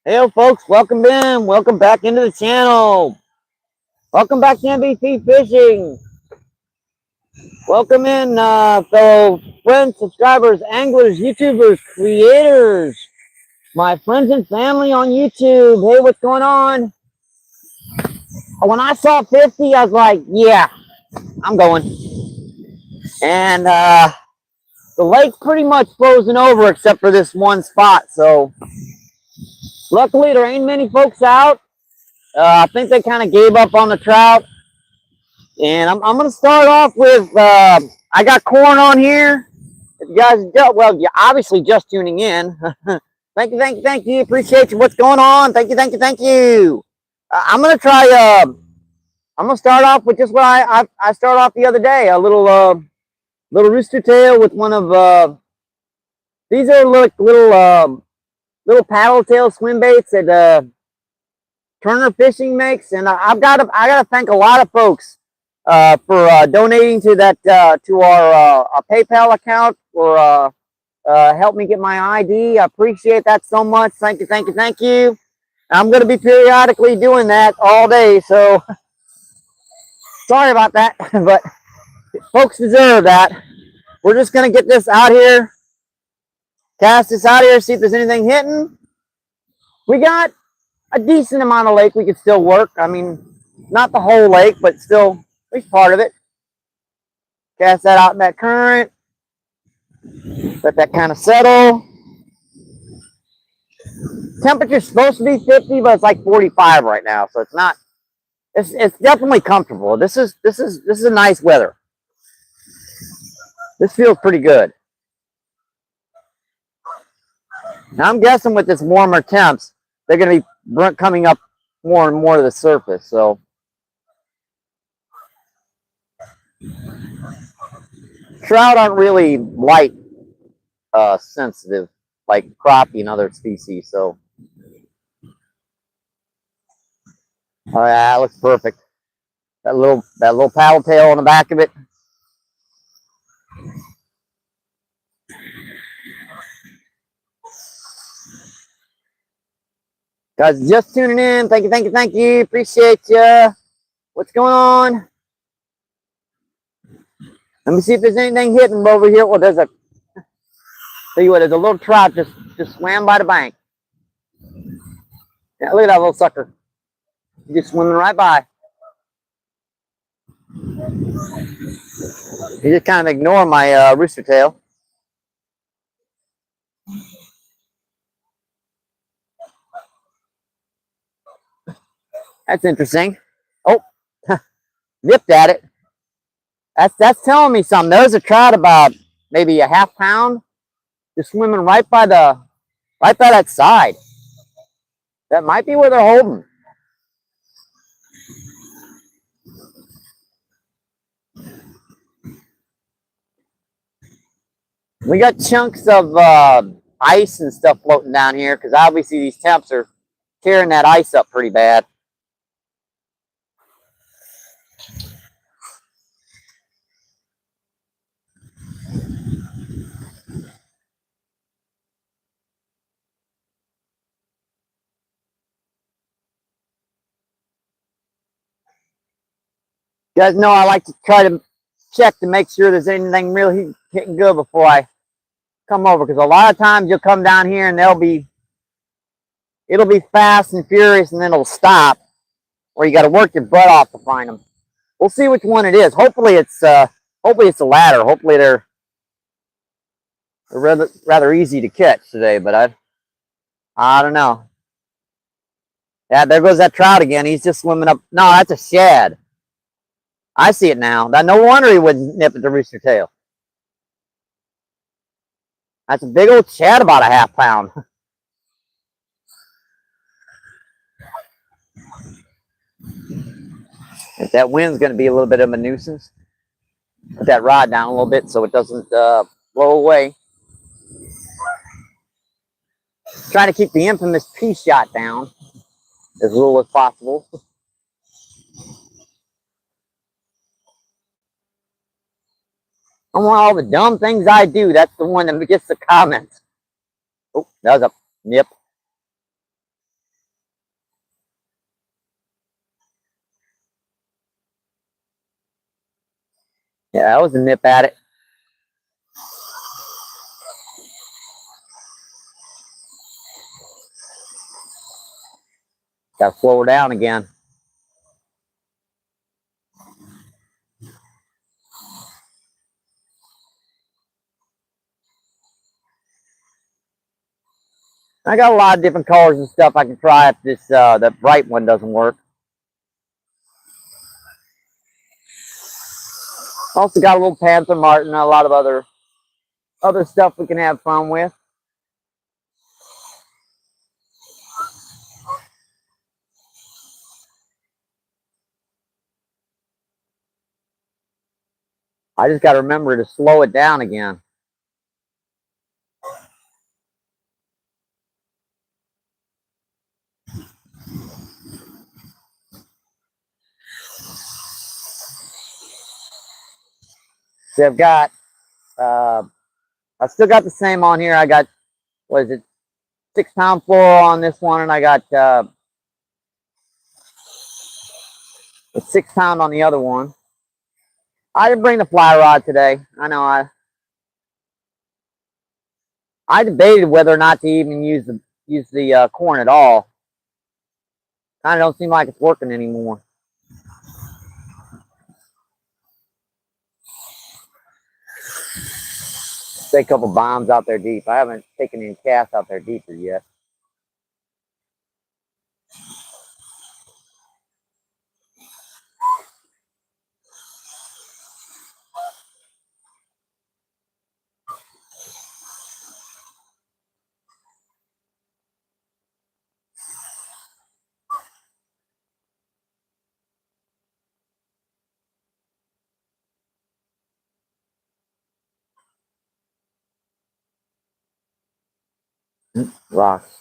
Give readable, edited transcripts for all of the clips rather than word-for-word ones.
Hey folks, welcome in. Welcome back into the channel. Welcome back to MBP Fishing. Welcome in, fellow friends, subscribers, anglers, YouTubers, creators, my friends and family on YouTube. Hey, what's going on? When I saw 50, I was like, yeah, I'm going. And the lake's pretty much frozen over except for this one spot. So luckily there ain't many folks out. I think they kind of gave up on the trout. And I'm going to start off with, I got corn on here. If you guys, well, you're obviously just tuning in. Thank you, thank you, thank you. Appreciate you. What's going on? Thank you, thank you, thank you. I'm going to try, I'm going to start off with just what I started off the other day. A little rooster tail with one of, these are little paddle tail swim baits that, Turner Fishing makes. And I got to thank a lot of folks for donating to that to our PayPal account for help me get my ID. I appreciate that so much. Thank you, thank you, thank you. I'm going to be periodically doing that all day, so sorry about that, but folks deserve that. We're just going to get this out here, cast this out here, see if there's anything hitting. We got a decent amount of lake we could still work. I mean, not the whole lake, but still at least part of it. Cast that out in that current. Let that kind of settle. Temperature's supposed to be 50, but it's like 45 right now, so it's not. It's definitely comfortable. This is a nice weather. This feels pretty good. Now I'm guessing with this warmer temps, they're going to be coming up more and more to the surface. So trout aren't really light sensitive like crappie and other species. So oh yeah, that looks perfect. That little paddle tail on the back of it. Guys, just tuning in. Thank you, thank you, thank you. Appreciate you. What's going on? Let me see if there's anything hitting over here. Well, there's a. Tell you what, there's a little trout just swam by the bank. Yeah, look at that little sucker. He's just swimming right by. He just kind of ignored my rooster tail. That's interesting. Oh, nipped at it. That's telling me something. There's a trout about maybe a half pound, just swimming right by that side. That might be where they're holding. We got chunks of ice and stuff floating down here because obviously these temps are tearing that ice up pretty bad. You guys know I like to try to check to make sure there's anything really hitting good before I come over, because a lot of times you'll come down here and it'll be fast and furious and then it'll stop, or you got to work your butt off to find them. We'll see which one it is. Hopefully it's the latter. Hopefully they're rather easy to catch today, but I don't know. Yeah, there goes that trout again. He's just swimming up. No, that's a shad. I see it now. No wonder he wouldn't nip at the rooster tail. That's a big old shad, about a half pound. If that wind's going to be a little bit of a nuisance, put that rod down a little bit so it doesn't blow away. Trying to keep the infamous P shot down as little as possible. I want all the dumb things I do. That's the one that gets the comments. Oh, that was a nip. Yeah, that was a nip at it. Got to slow her down again. I got a lot of different colors and stuff I can try if this that bright one doesn't work. Also got a little Panther Martin, a lot of other stuff we can have fun with. I just got to remember to slow it down again. See, I still got the same on here. I got, what is it, 6 pound fluoro on this one, and I got a 6 pound on the other one. I didn't bring the fly rod today. I know I debated whether or not to even use the corn at all. Kind of don't seem like it's working anymore. Take a couple bombs out there deep. I haven't taken any casts out there deeper yet. Rocks.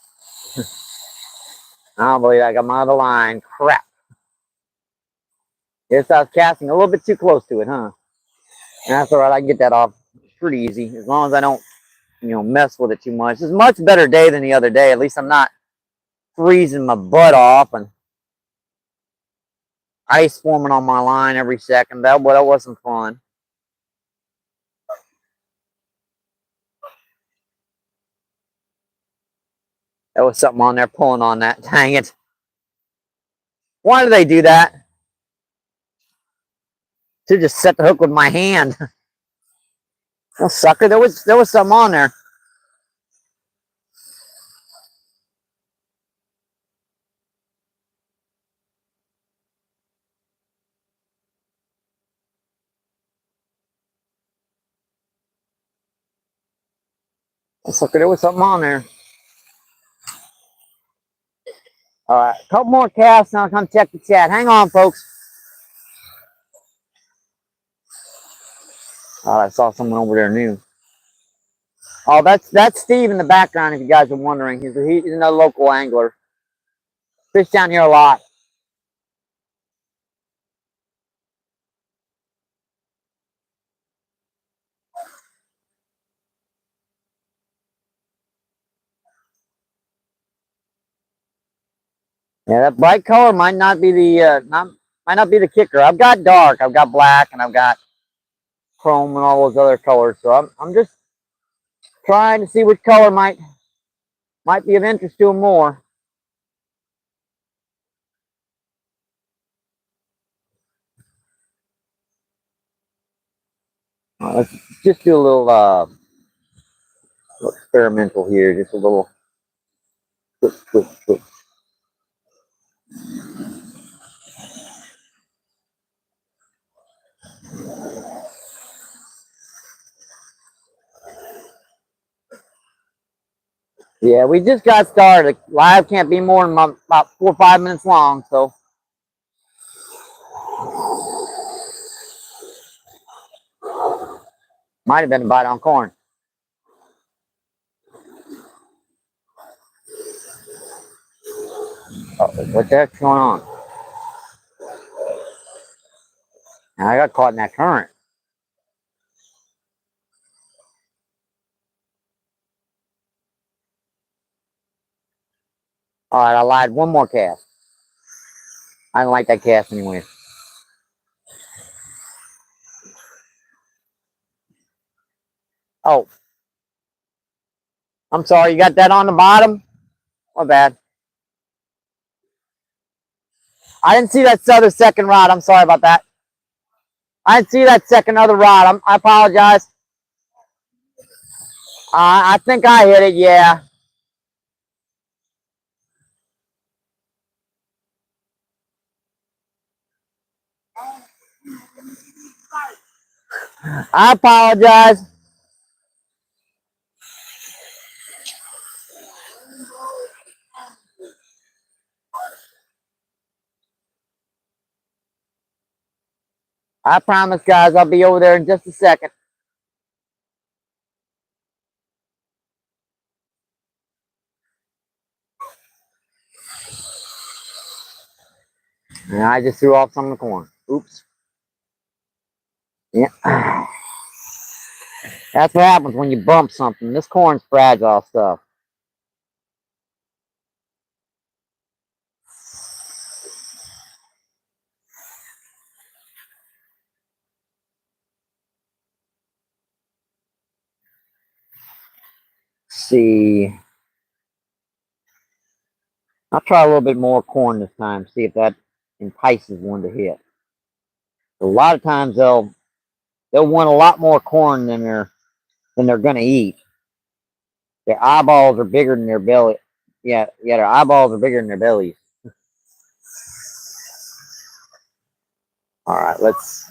I don't believe I got my other line. Crap. Guess I was casting a little bit too close to it, huh? And that's all right. I can get that off pretty easy as long as I don't, mess with it too much. It's a much better day than the other day. At least I'm not freezing my butt off and ice forming on my line every second. That wasn't fun. There was something on there pulling on that. Dang it. Why do they do that? Should just set the hook with my hand. Oh, sucker. There was something on there. Oh, sucker. There was something on there. All right. A couple more casts and I'll come check the chat. Hang on, folks. Oh, I saw someone over there new. Oh, that's Steve in the background. If you guys are wondering, he's a local angler. Fish down here a lot. Yeah, that bright color might not be might not be the kicker. I've got dark, I've got black, and I've got chrome and all those other colors. So I'm just trying to see which color might be of interest to them more. Let's just do a little experimental here, just a little twist. Yeah, we just got started. Live can't be more than about 4 or 5 minutes long, so. Might have been a bite on corn. What the heck's going on? I got caught in that current. All right, I lied. One more cast. I didn't like that cast anyway. Oh, I'm sorry. You got that on the bottom? My bad. I didn't see that other second rod. I'm sorry about that. I didn't see that second other rod. I apologize. I think I hit it. Yeah. I apologize. I promise, guys, I'll be over there in just a second. And I just threw off some of the corn. Oops. Yeah. That's what happens when you bump something. This corn's fragile stuff. Let's see. I'll try a little bit more corn this time. See if that entices one to hit. A lot of times they'll want a lot more corn than they're gonna eat. Their eyeballs are bigger than their belly. Yeah, their eyeballs are bigger than their bellies. All right, let's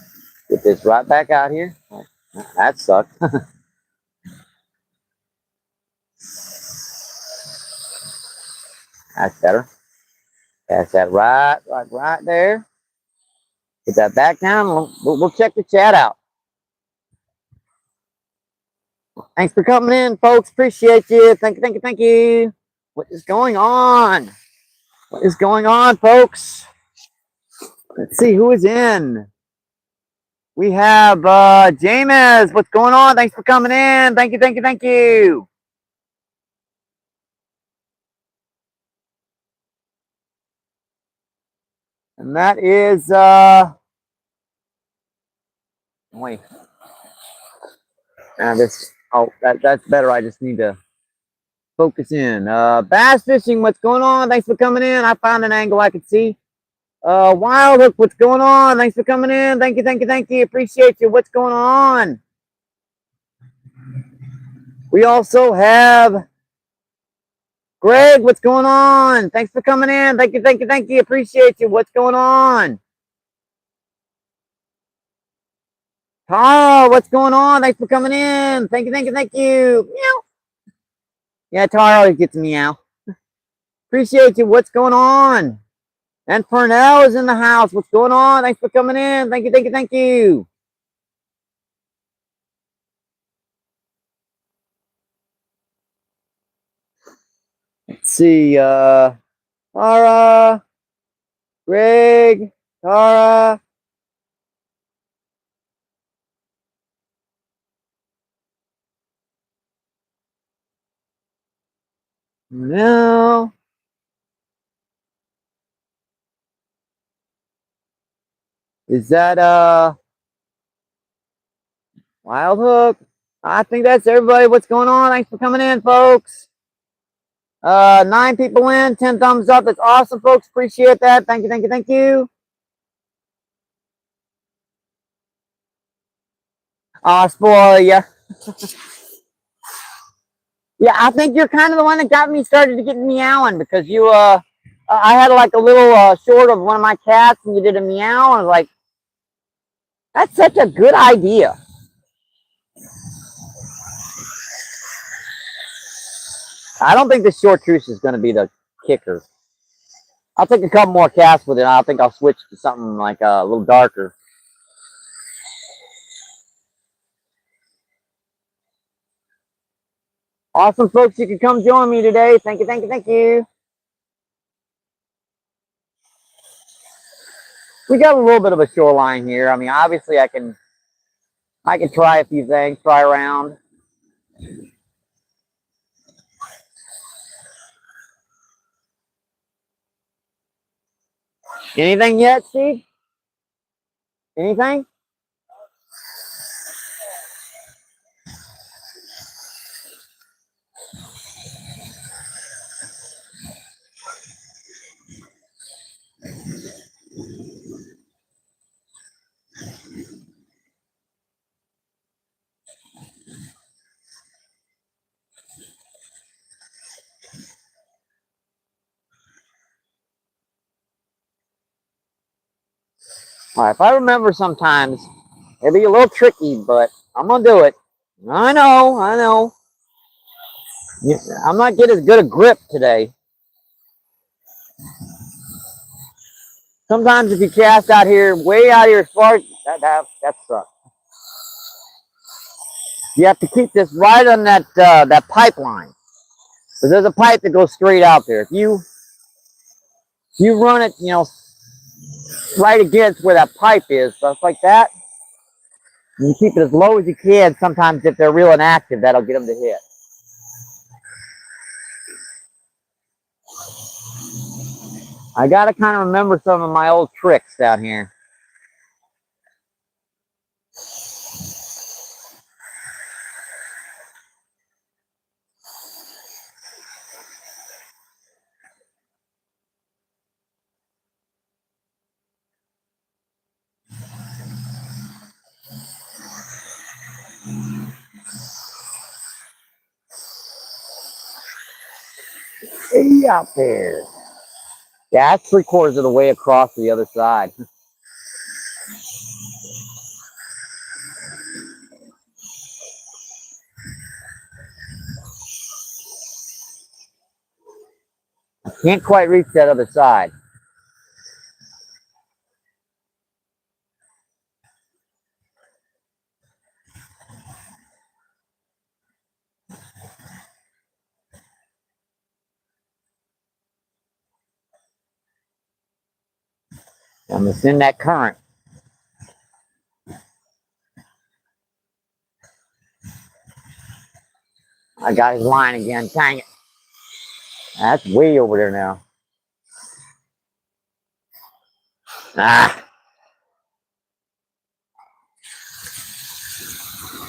get this right back out here. That sucked. That's better. That's that right there. Get that back down. We'll check the chat out. Thanks for coming in, folks. Appreciate you. Thank you. What is going on? What is going on, folks? Let's see who is in. We have James. What's going on? Thanks for coming in. Thank you. And that is wait. That's better. I just need to focus in. Bass fishing, what's going on? Thanks for coming in. I found an angle I could see. Wild hook, what's going on? Thanks for coming in. Thank you. Appreciate you. What's going on? We also have Greg, what's going on? Thanks for coming in. Thank you. Appreciate you. What's going on? Tara, what's going on? Thanks for coming in. Thank you. Meow. Yeah, Tara always gets a meow. Appreciate you. What's going on? And Purnell is in the house. What's going on? Thanks for coming in. Thank you. Let's see. Tara, Greg, Tara. No. Is that Wild Hook? I think that's everybody. What's going on? Thanks for coming in, folks. 9 people in, 10 thumbs up. That's awesome, folks. Appreciate that. Thank you. Spoiler ya. Yeah, I think you're kind of the one that got me started to get meowing because you I had like a little short of one of my cats and you did a meow and I was like, that's such a good idea. I don't think the short truce is going to be the kicker. I'll take a couple more casts with it. I think I'll switch to something like a little darker. Awesome, folks. You can come join me today. Thank you. We got a little bit of a shoreline here. I mean, obviously, I can try a few things, try around. Anything yet, Steve? Anything? All right, if I remember sometimes, it'll be a little tricky, but I'm going to do it. I know. I'm not getting as good a grip today. Sometimes if you cast out here, way out here as far as that sucks. You have to keep this right on that pipeline. So there's a pipe that goes straight out there. If you run it, right against where that pipe is, stuff like that, and you keep it as low as you can. Sometimes if they're real inactive, that'll get them to hit. I gotta kind of remember some of my old tricks down here. Hey, out there. Yeah, that's 3/4 of the way across to the other side. I can't quite reach that other side. I'm just in that current. I got his line again. Dang it. That's way over there now. Ah.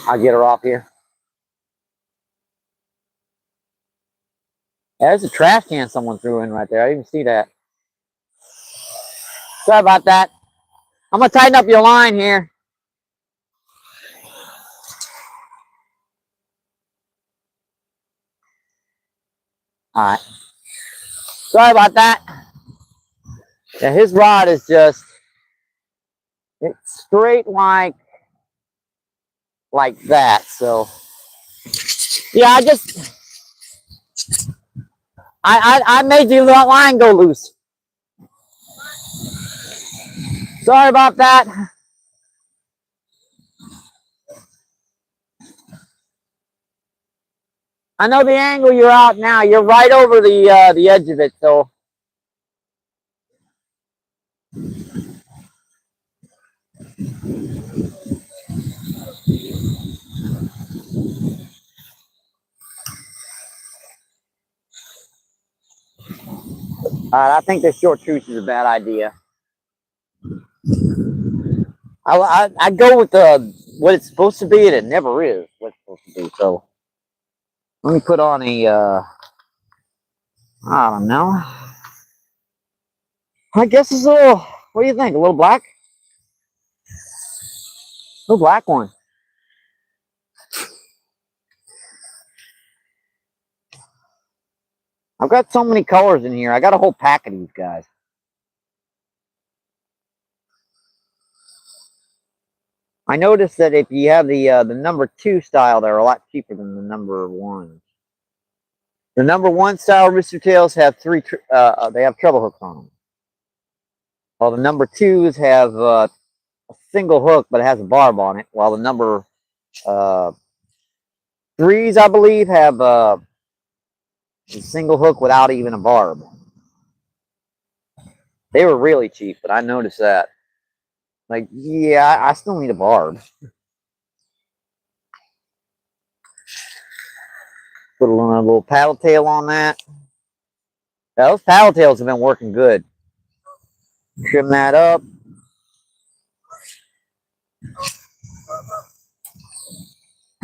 I'll get her off here. Yeah, there's a trash can someone threw in right there. I didn't see that. Sorry about that. I'm going to tighten up your line here. All right. Sorry about that. Yeah, his rod is just, it's straight like that. So, yeah, I made the line go loose. Sorry about that. I know the angle you're out now. You're right over the edge of it. So, I think the short truce is a bad idea. I go with what it's supposed to be, and it never is what it's supposed to be. So let me put on a I don't know. I guess it's a little. What do you think? A little black? A little black one. I've got so many colors in here. I got a whole pack of these guys. I noticed that if you have the number 2 style, they're a lot cheaper than the number 1. The number 1 style rooster tails have they have treble hooks on them. While the number 2s have a single hook, but it has a barb on it. While the number 3s, I believe, have a single hook without even a barb. They were really cheap, but I noticed that. Like, yeah, I still need a barb. Put a little paddle tail on that. Yeah, those paddle tails have been working good. Trim that up.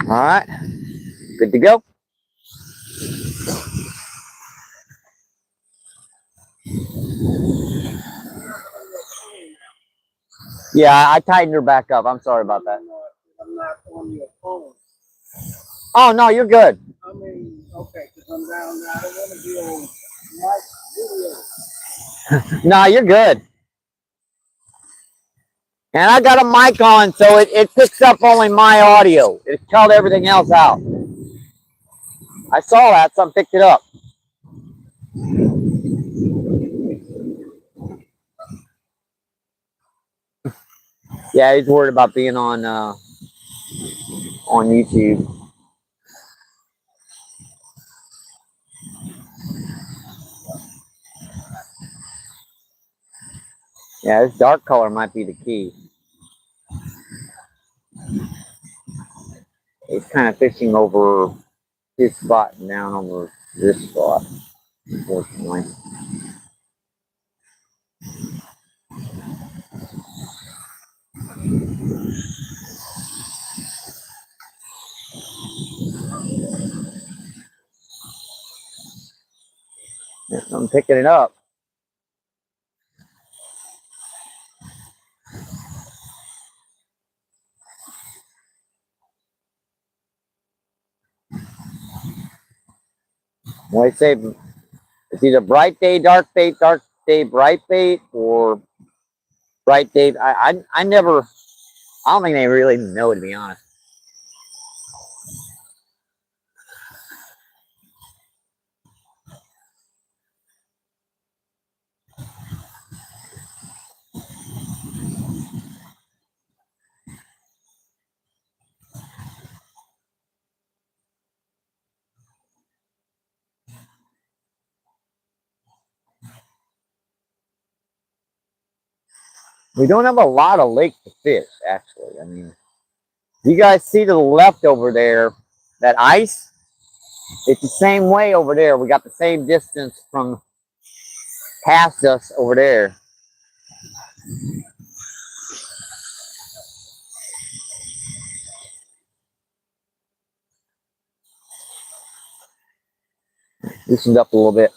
All right, good to go. Yeah, I tightened her back up. I'm sorry about that. I'm not on your phone. Oh, no, you're good. I mean, okay, because I'm down there. I don't want to be on my video. No, you're good. And I got a mic on, so it picks up only my audio. It cut everything else out. I saw that, so I picked it up. Yeah, he's worried about being on YouTube. Yeah, this dark color might be the key. He's kind of fishing over his spot and down over this spot, unfortunately. I'm picking it up. Well, I say it's either bright day, dark day, bright bait, or bright day. I never, I don't think they really know, to be honest. We don't have a lot of lake to fish, actually. I mean, you guys see to the left over there, that ice? It's the same way over there. We got the same distance from past us over there. Loosened up a little bit.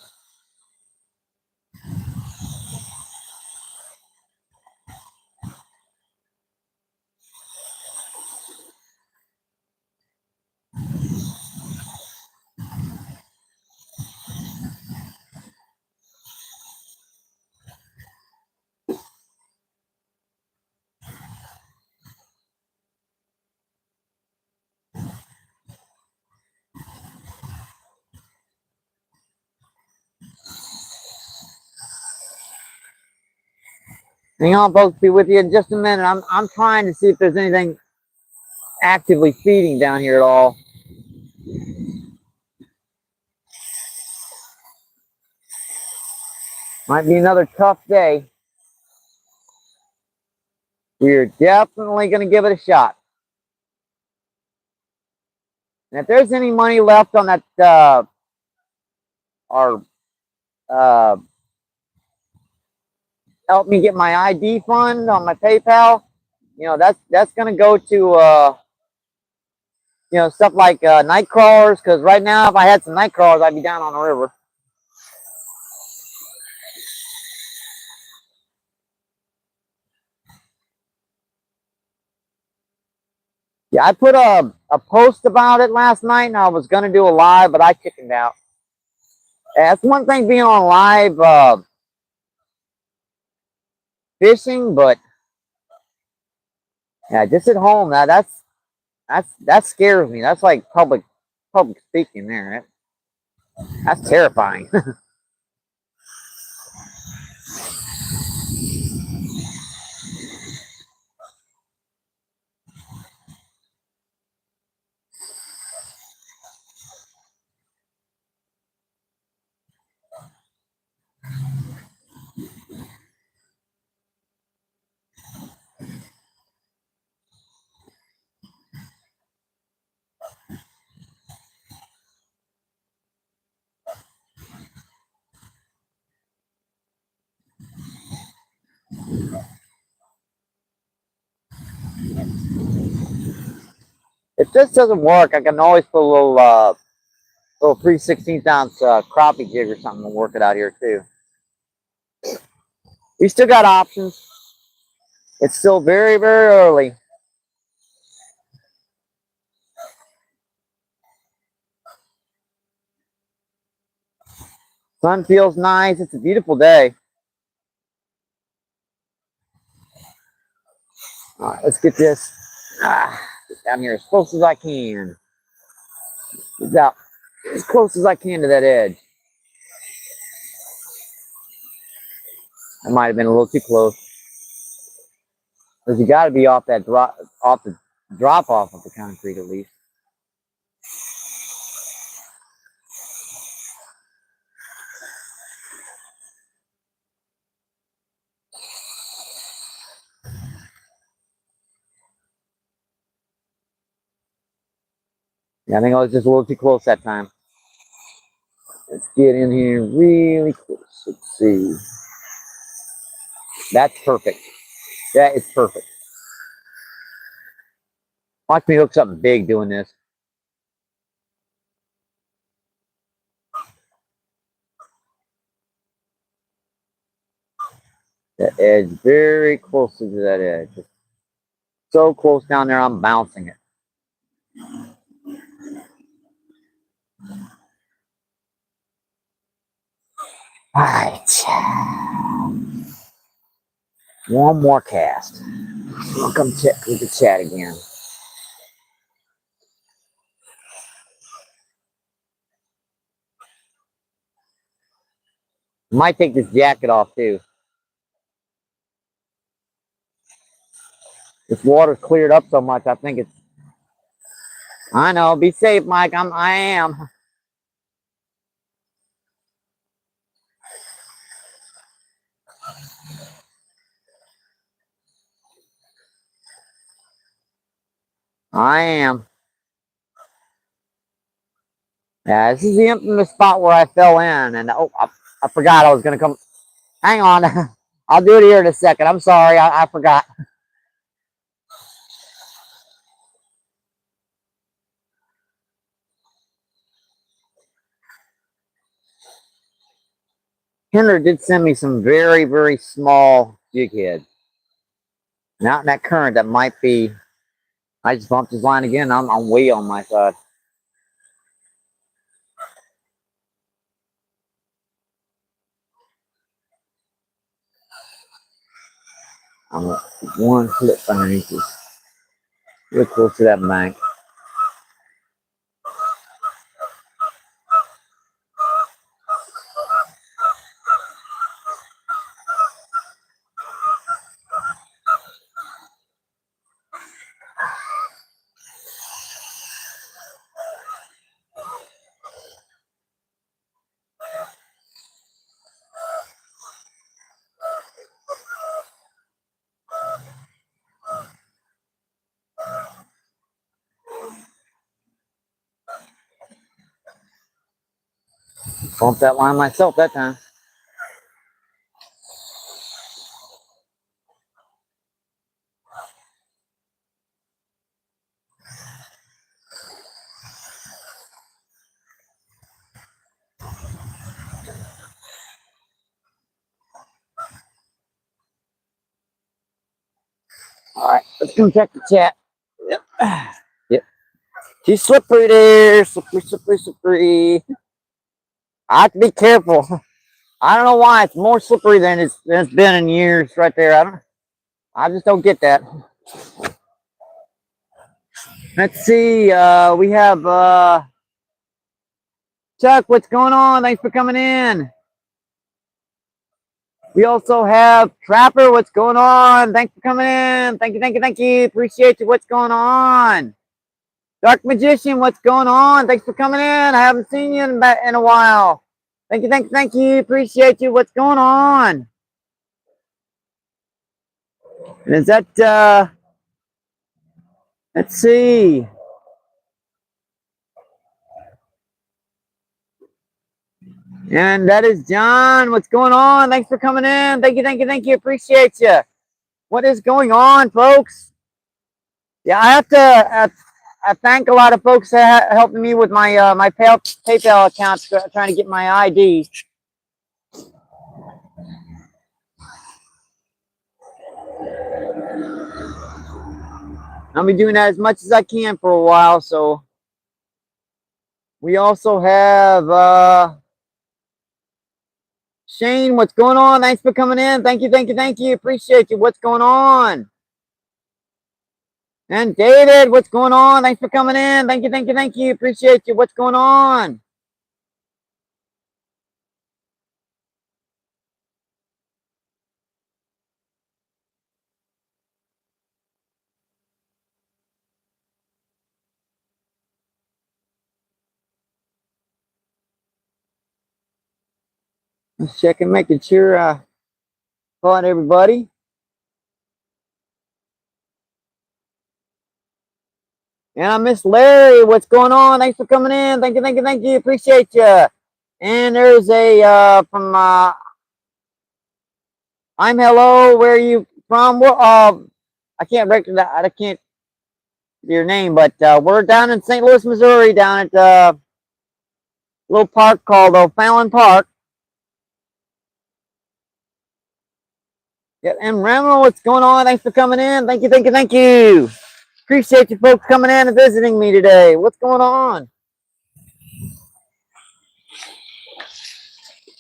Hang on, folks. Be with you in just a minute. I'm trying to see if there's anything actively feeding down here at all. Might be another tough day. We're definitely going to give it a shot. And if there's any money left on that, our help me get my ID fund on my PayPal, you know, that's going to go to, you know, stuff like night crawlers. Because right now, if I had some night crawlers, I'd be down on the river. Yeah, I put a post about it last night, and I was going to do a live, but I chickened out. That's one thing being on live fishing, but yeah, just at home, that scares me. That's like public speaking there. That's terrifying. If this doesn't work, I can always put a little 3/16 ounce crappie jig or something and work it out here too. We still got options. It's still very, very early. Sun feels nice. It's a beautiful day. All right, let's get this get down here as close as I can. Get out as close as I can to that edge. That might have been a little too close. Because you got to be off that off the drop off of the concrete at least. Yeah, I think I was just a little too close that time. Let's get in here really close. Let's see. That's perfect. That is perfect. Watch me hook something big doing this. That edge, very close to that edge. So close down there, I'm bouncing it. All right. One more cast. I'll come check with the chat again. Might take this jacket off too. This water's cleared up so much, I think it's. I know. Be safe, Mike. I am. I am. Yeah, this is the infamous spot where I fell in, and oh, I forgot I was gonna come. Hang on. I'll do it here in a second. I'm sorry. I forgot. Henry did send me some very, very small jig head. Not in that current, that might be. I just bumped his line again. I'm way on my side. I'm one flip behind you. Real close to that bank. Bumped that line myself that time. All right, let's come check the chat. Yep. Yep. Too slippery there. Slippery, slippery, slippery. I have to be careful. I don't know why it's more slippery than it's been in years right there. I just don't get that. Let's see. We have Chuck, what's going on? Thanks for coming in. We also have Trapper, what's going on? Thanks for coming in. Thank you, thank you, thank you. Appreciate you. What's going on? Dark Magician, what's going on? Thanks for coming in. I haven't seen you in a while. Thank you, thank you, thank you. Appreciate you. What's going on? And is that, let's see. And that is John. What's going on? Thanks for coming in. Thank you, thank you, thank you. Appreciate you. What is going on, folks? Yeah, I have to I thank a lot of folks that helping me with my my PayPal account, trying to get my ID. I'll be doing that as much as I can for a while. So we also have Shane. What's going on? Thanks for coming in. Thank you, thank you, thank you. Appreciate you. What's going on? And David, what's going on? Thanks for coming in. Thank you, thank you, thank you. Appreciate you. What's going on? Just checking, making sure I caught everybody. And I miss Larry. What's going on? Thanks for coming in. Thank you, thank you, thank you. Appreciate you. And there's a from I'm hello. Where are you from? Well, I can't recognize. I can't your name, but we're down in St. Louis, Missouri, down at a little park called O'Fallon Park. Yeah, and Ramon, what's going on? Thanks for coming in. Thank you, thank you, thank you. Appreciate you folks coming in and visiting me today. What's going on?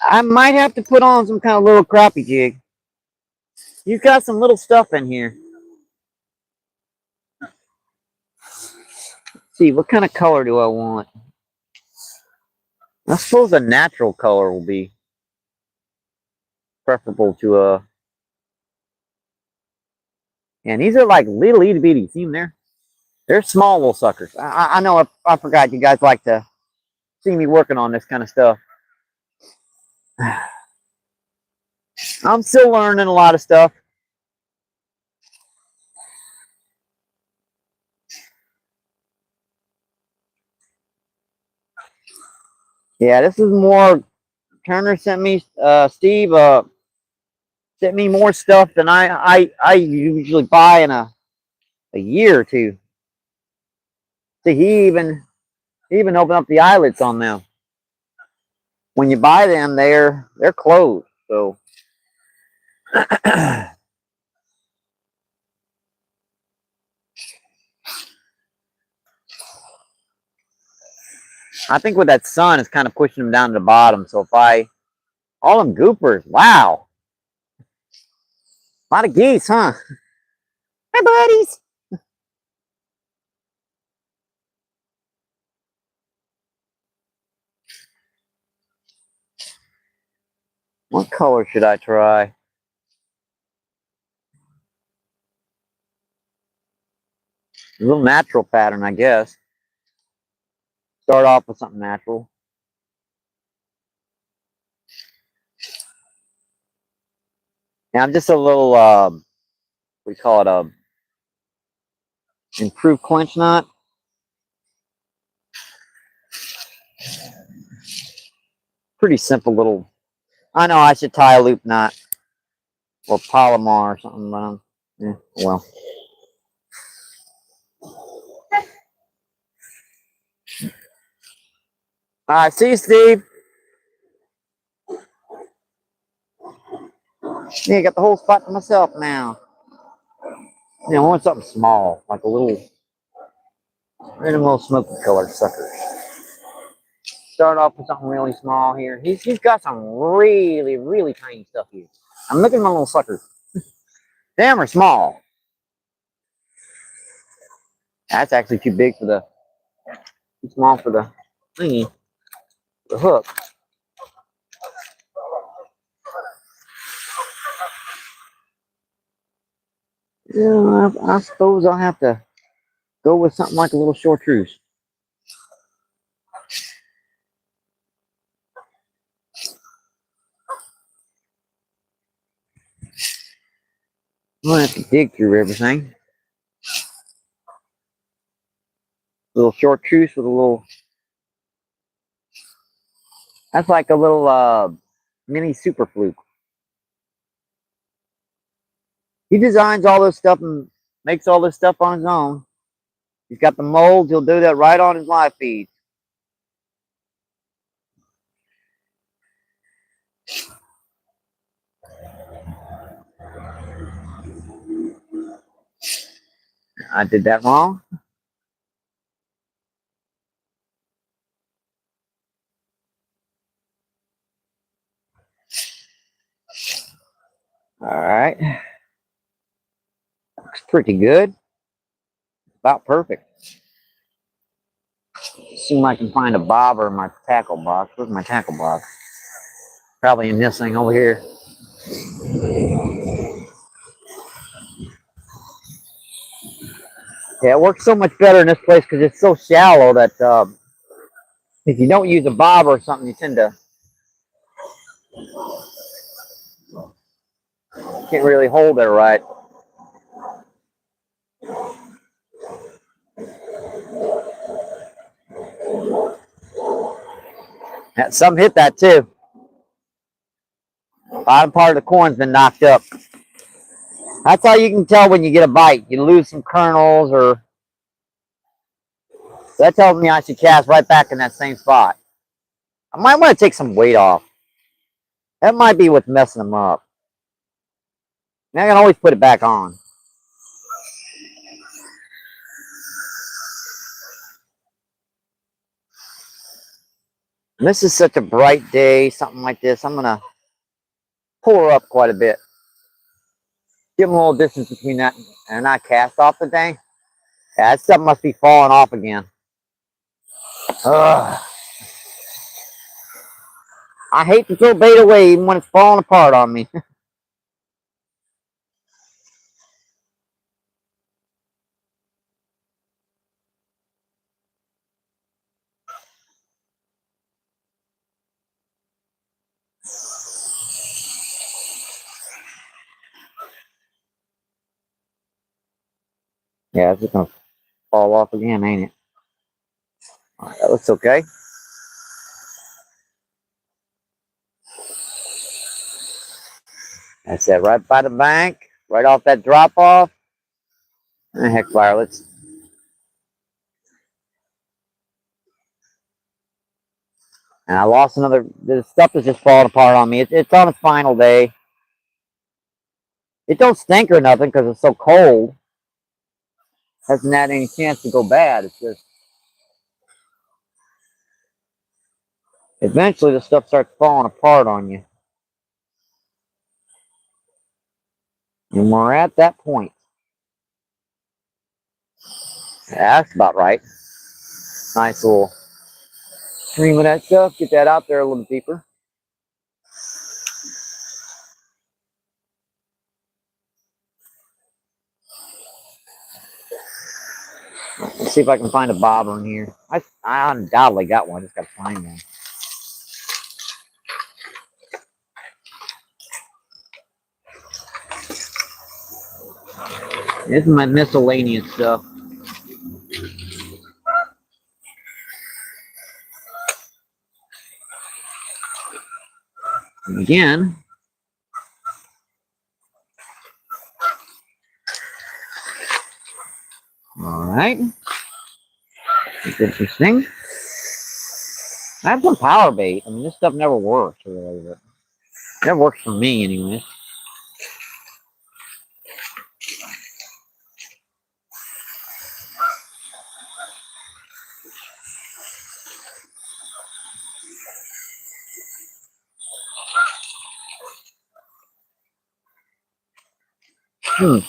I might have to put on some kind of little crappie jig. You've got some little stuff in here. Let's see, what kind of color do I want? I suppose a natural color will be preferable to a. And these are like little itty bitty. See them there? They're small little suckers. I know I forgot you guys like to see me working on this kind of stuff. I'm still learning a lot of stuff. Yeah, this is more. Turner sent me, Steve sent me more stuff than I usually buy in a year or two. See, he even opened up the eyelets on them. When you buy them, they're closed. So I think with that sun, it's kind of pushing them down to the bottom. So if I all them goopers, wow, a lot of geese, huh? Hi, buddies. What color should I try? A little natural pattern, I guess. Start off with something natural. And I'm just a little, we call it a improved clinch knot. Pretty simple little. I know I should tie a loop knot or Palomar or something, but yeah, well. All right, see you, Steve. Yeah, I got the whole spot to myself now. I want something small, like a little random little smoky colored sucker. Start off with something really small here. He's got some really, really tiny stuff here. I'm looking at my little suckers. Damn, are small. That's actually too big for too small for the thingy, the hook. Yeah, I suppose I'll have to go with something like a little chartreuse. I'm gonna have to dig through everything. A little chartreuse with a little. That's like a little mini super fluke. He designs all this stuff and makes all this stuff on his own. He's got the molds. He'll do that right on his live feed. I did that wrong. All right. Looks pretty good. About perfect. Assume I can find a bobber in my tackle box. Where's my tackle box? Probably in this thing over here. Yeah, it works so much better in this place because it's so shallow that if you don't use a bobber or something, you tend to can't really hold it right. Yeah, some hit that too. Bottom part of the corn's been knocked up. That's how you can tell when you get a bite. You lose some kernels, or that tells me I should cast right back in that same spot. I might want to take some weight off. That might be what's messing them up. I can always put it back on. And this is such a bright day, something like this. I'm gonna pull her up quite a bit. Give them a little distance between that and not cast off the thing. Yeah, that stuff must be falling off again. Ugh. I hate to throw bait away even when it's falling apart on me. Yeah, it's just gonna fall off again, ain't it? All right, that looks okay. That's it, right by the bank, right off that drop off. Heck, fire, let's. And I lost another. The stuff is just falling apart on me. It's on its final day. It don't stink or nothing because it's so cold. Hasn't had any chance to go bad. It's just eventually the stuff starts falling apart on you. And we're at that point. Yeah, that's about right. Nice little stream of that stuff. Get that out there a little deeper. Let's see if I can find a bobber in here. I undoubtedly got one. I just got to find one. This is my miscellaneous stuff. And again, all right. It's interesting. I have some power bait. I mean, this stuff never works really, but it never works for me anyway. Hmm.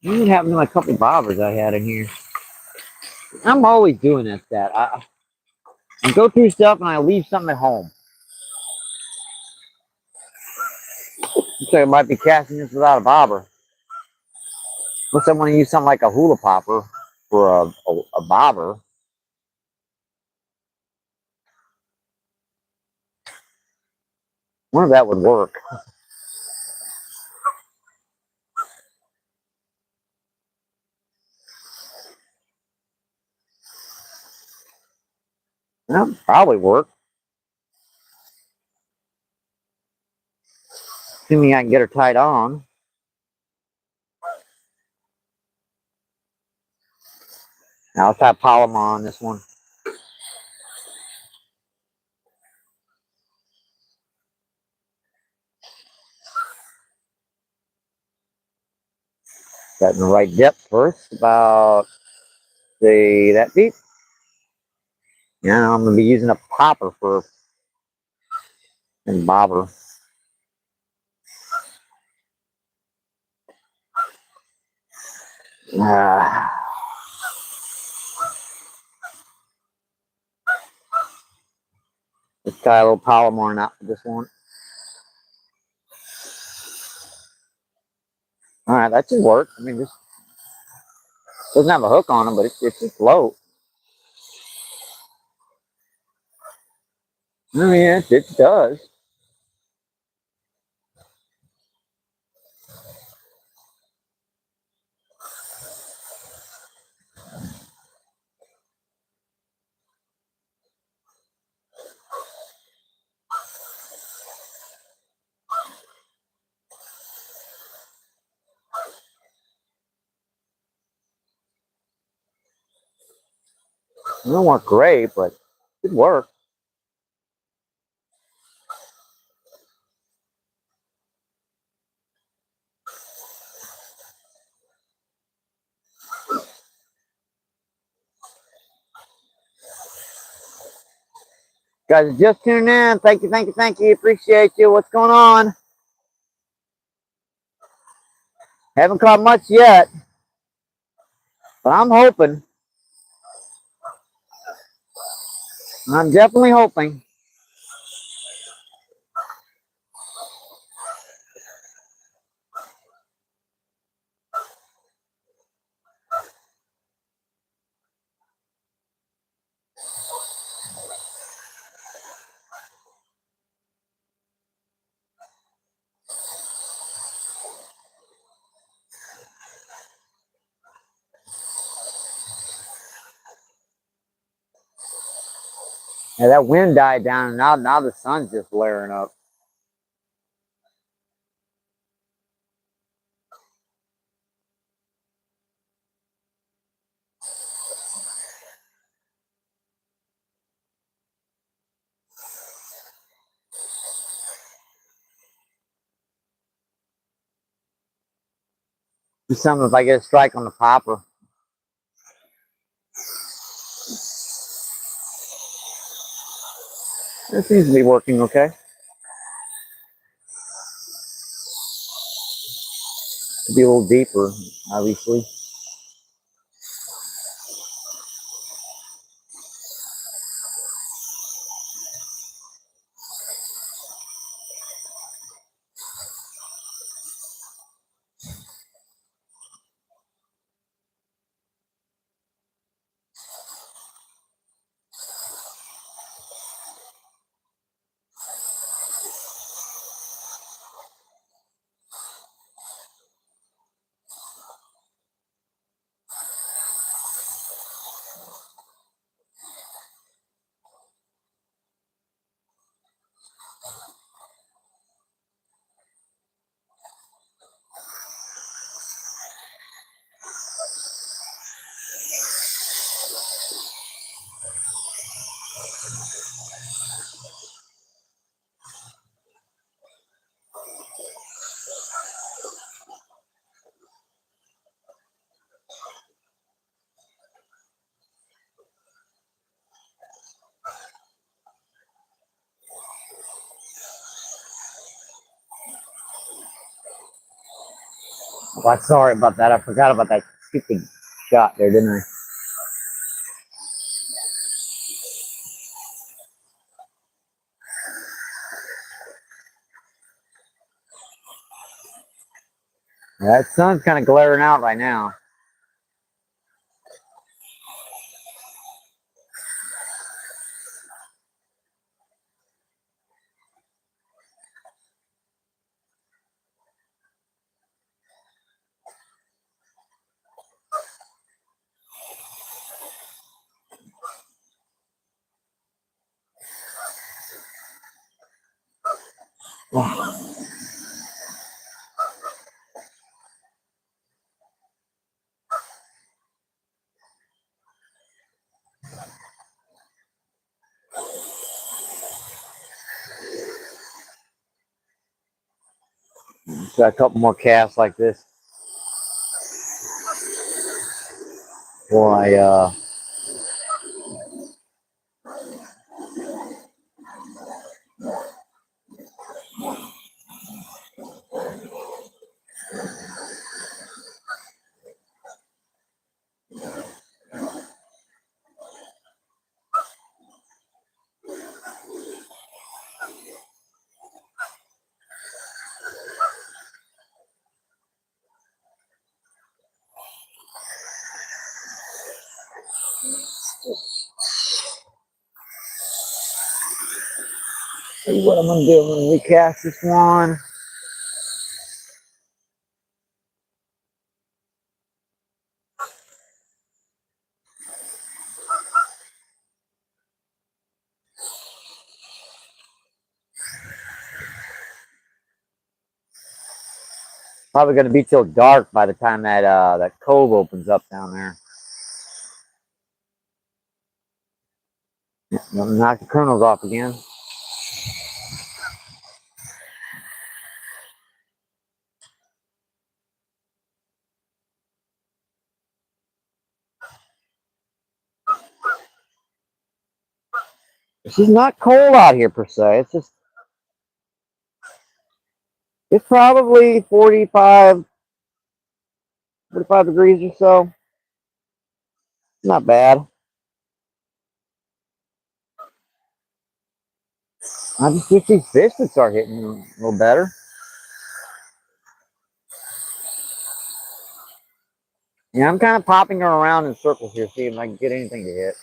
What happened to my couple bobbers I had in here? I'm always doing that. I go through stuff and I leave something at home. Looks like I might be casting this without a bobber. Unless I want to use something like a hula popper for a bobber. Wonder if that would work. That would probably work. Assuming I can get her tied on. Now let's have Palomar on this one. Got in the right depth first, about say that deep. Yeah, I'm gonna be using a popper for and bobber. Ah, let's try a little polymer out for this one. All right, that should work. I mean, this doesn't have a hook on them, but it's just float. I mean, it does. It don't work great, but it works. Guys, just tuning in. Thank you, thank you, thank you. Appreciate you. What's going on? Haven't caught much yet, but I'm hoping. I'm definitely hoping. Yeah, that wind died down, and now the sun's just blaring up. Do something if I get a strike on the popper. It seems to be working okay. Could be a little deeper, obviously. Well, sorry about that. I forgot about that stupid shot there, didn't I? That sun's kind of glaring out right now. Got a couple more casts like this before I See what I'm gonna do. I'm gonna recast this one. Probably gonna be till dark by the time that that cove opens up down there. Knock the kernels off again. It's not cold out here per se. It's just it's probably 45 degrees or so. Not bad. I just wish these fish would start hitting a little better. Yeah, I'm kind of popping her around in circles here, see if I can get anything to hit.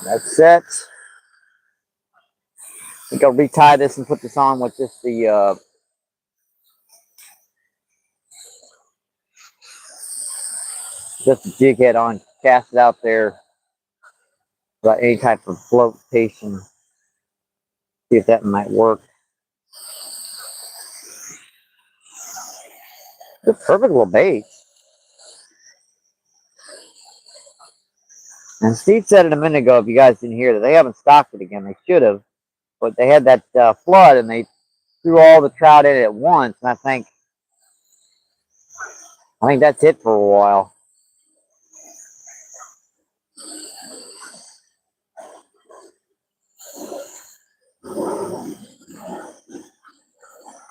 That's set. I think I'll retie this and put this on with just the jig head on. Cast it out there without any type of flotation. See if that might work. It's a perfect little bait. And Steve said it a minute ago, if you guys didn't hear that, they haven't stocked it again. They should have. But they had that flood and they threw all the trout in at once. And I think that's it for a while.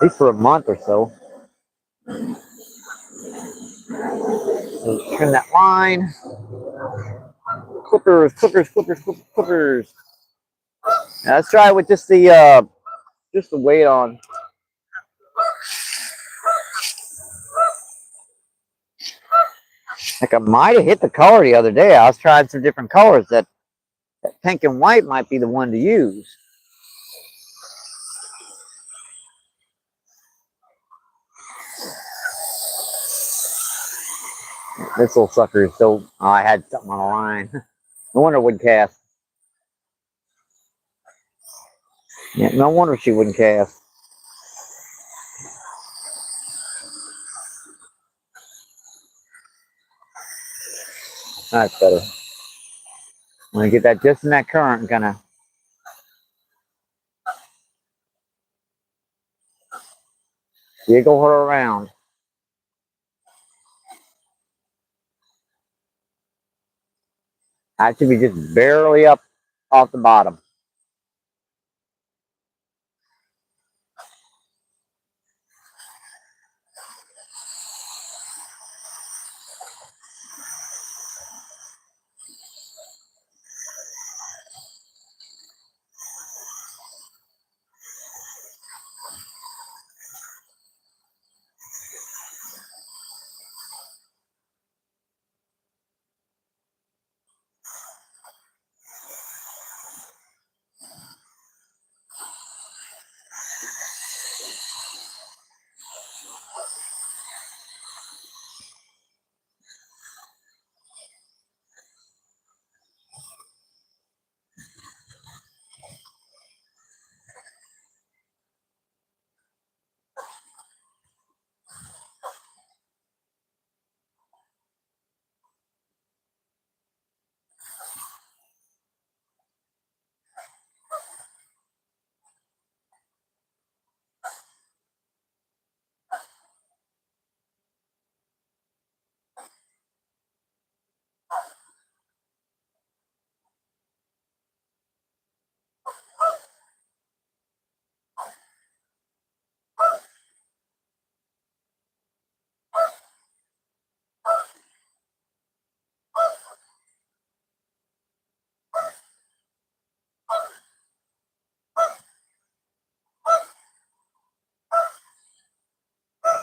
At least for a month or so. So trim that line. Clippers. Now let's try it with just the weight on. Like I might have hit the color the other day. I was trying some different colors. That pink and white might be the one to use. This little sucker is so. Oh, I had something on the line. No wonder it wouldn't cast. Yeah, no wonder she wouldn't cast. That's better. I'm gonna get that just in that current and kind of jiggle her around. I should be just barely up off the bottom.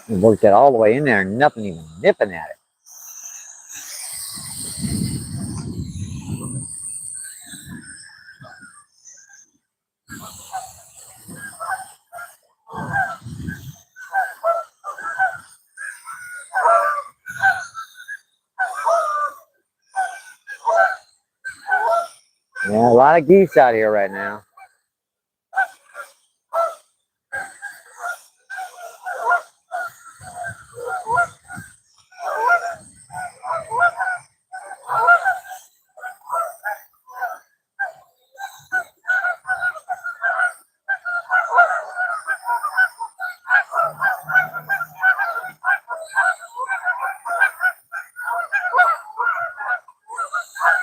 And worked that all the way in there, and nothing even nipping at it. Yeah, a lot of geese out here right now.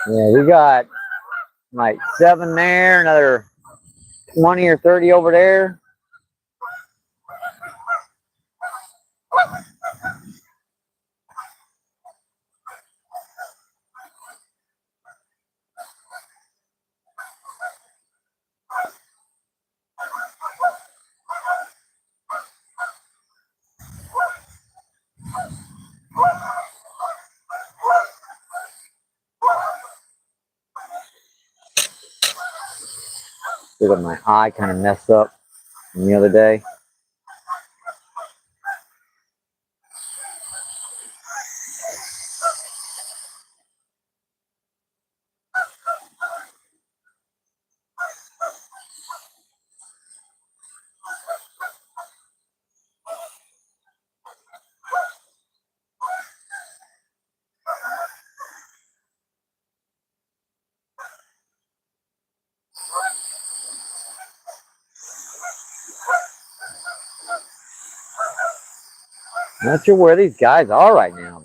Yeah, we got like 7 there, another 20 or 30 over there. Look at my eye kind of messed up from the other day. Not sure where these guys are right now.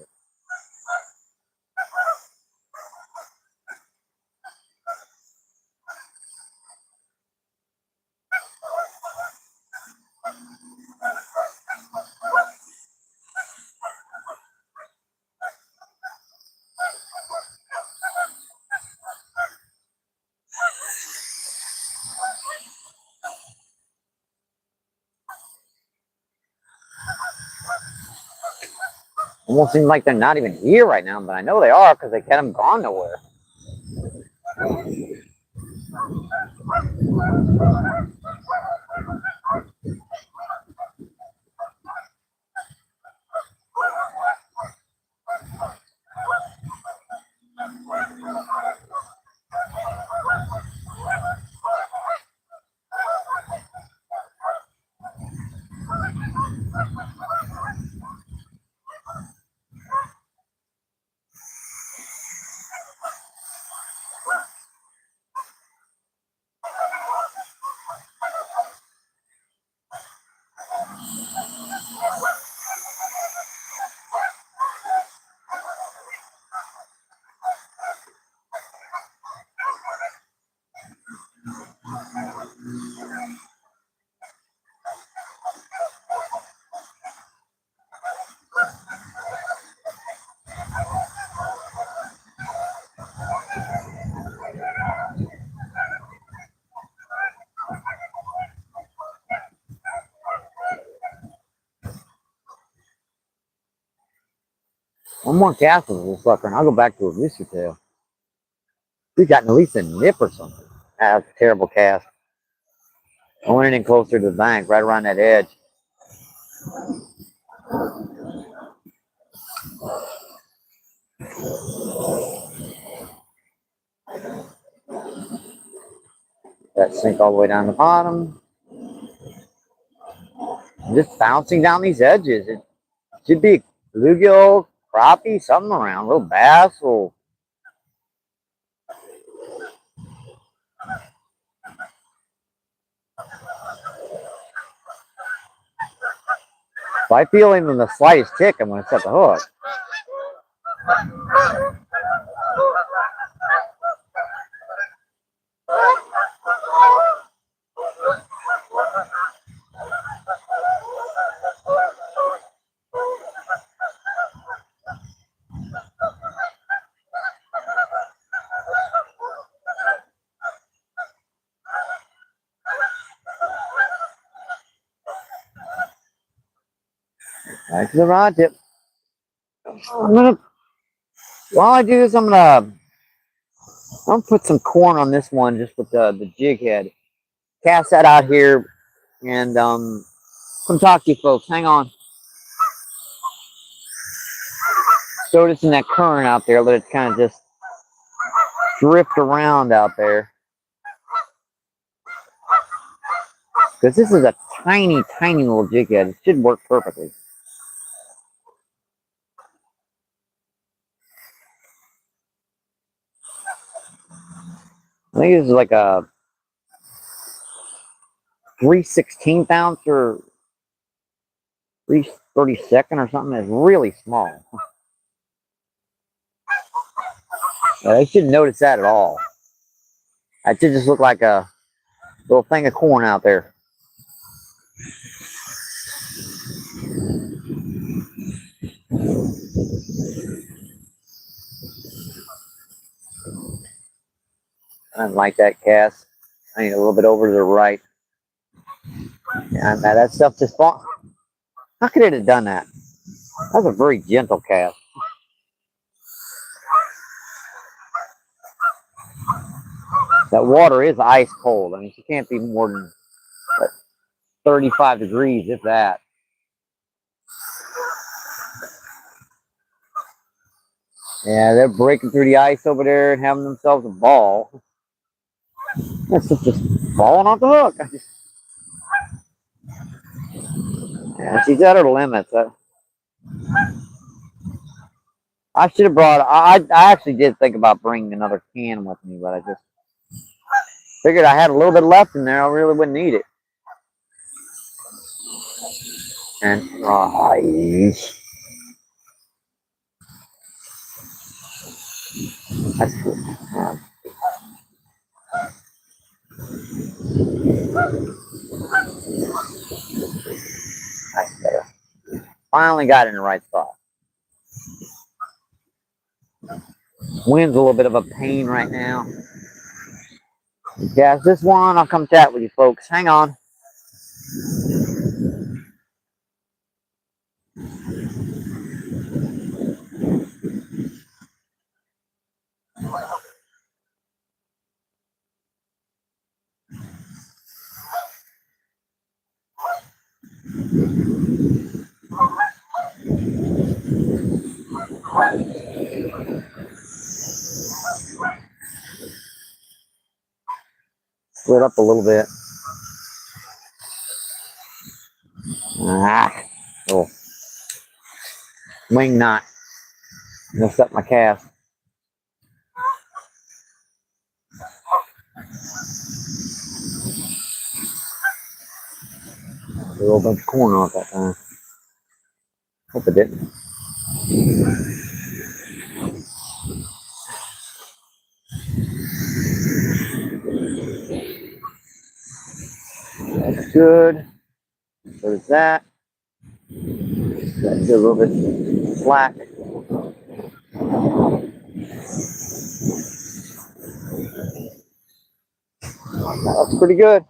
Almost seems like they're not even here right now, but I know they are because they haven't gone nowhere. One more cast with this sucker, and I'll go back to a rooster tail. He's gotten at least a nip or something. That's a terrible cast. I went in closer to the bank, right around that edge. That sink all the way down the bottom. I'm just bouncing down these edges. It should be bluegill, crappie, something around, a little bass, or if I feel even the slightest tick, I'm going to set the hook. Back to the rod tip. I'm gonna While I do this, I'm gonna put some corn on this one just with the jig head. Cast that out here and come talk to you folks. Hang on. Throw this in that current out there. Let it kind of just drift around out there. Because this is a tiny, tiny little jig head. It should work perfectly. I think this is like a 3/16 ounce or 3/32 or something. It's really small. I shouldn't notice that at all. It should just look like a little thing of corn out there. I didn't like that cast. I need a little bit over to the right. Yeah, that stuff just fall. How could it have done that? That was a very gentle cast. That water is ice cold. I mean, she can't be more than what, 35 degrees, if that. Yeah, they're breaking through the ice over there and having themselves a ball. That's just falling off the hook. Yeah, she's at her limits. I should have brought. I actually did think about bringing another can with me, but I just figured I had a little bit left in there. I really wouldn't need it. And that's good. That's better. Finally got in the right spot. Wind's a little bit of a pain right now. Cast this one. I'll come chat with you folks. Hang on. Split up a little bit. Oh, wing knot. Messed up my cast. A little bunch of corn off that time. Hope it didn't. That's good. So is that. That's a little bit slack. That looks pretty good.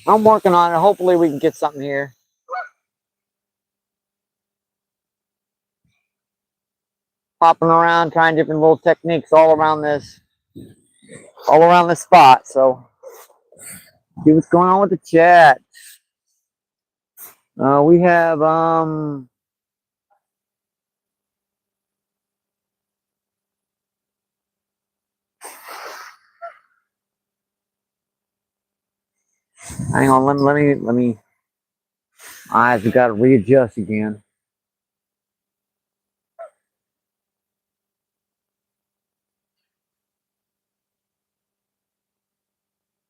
I'm working on it. Hopefully we can get something here. Hopping around, trying different little techniques all around this spot. So see what's going on with the chat. We have hang on, let me eyes have got to readjust again.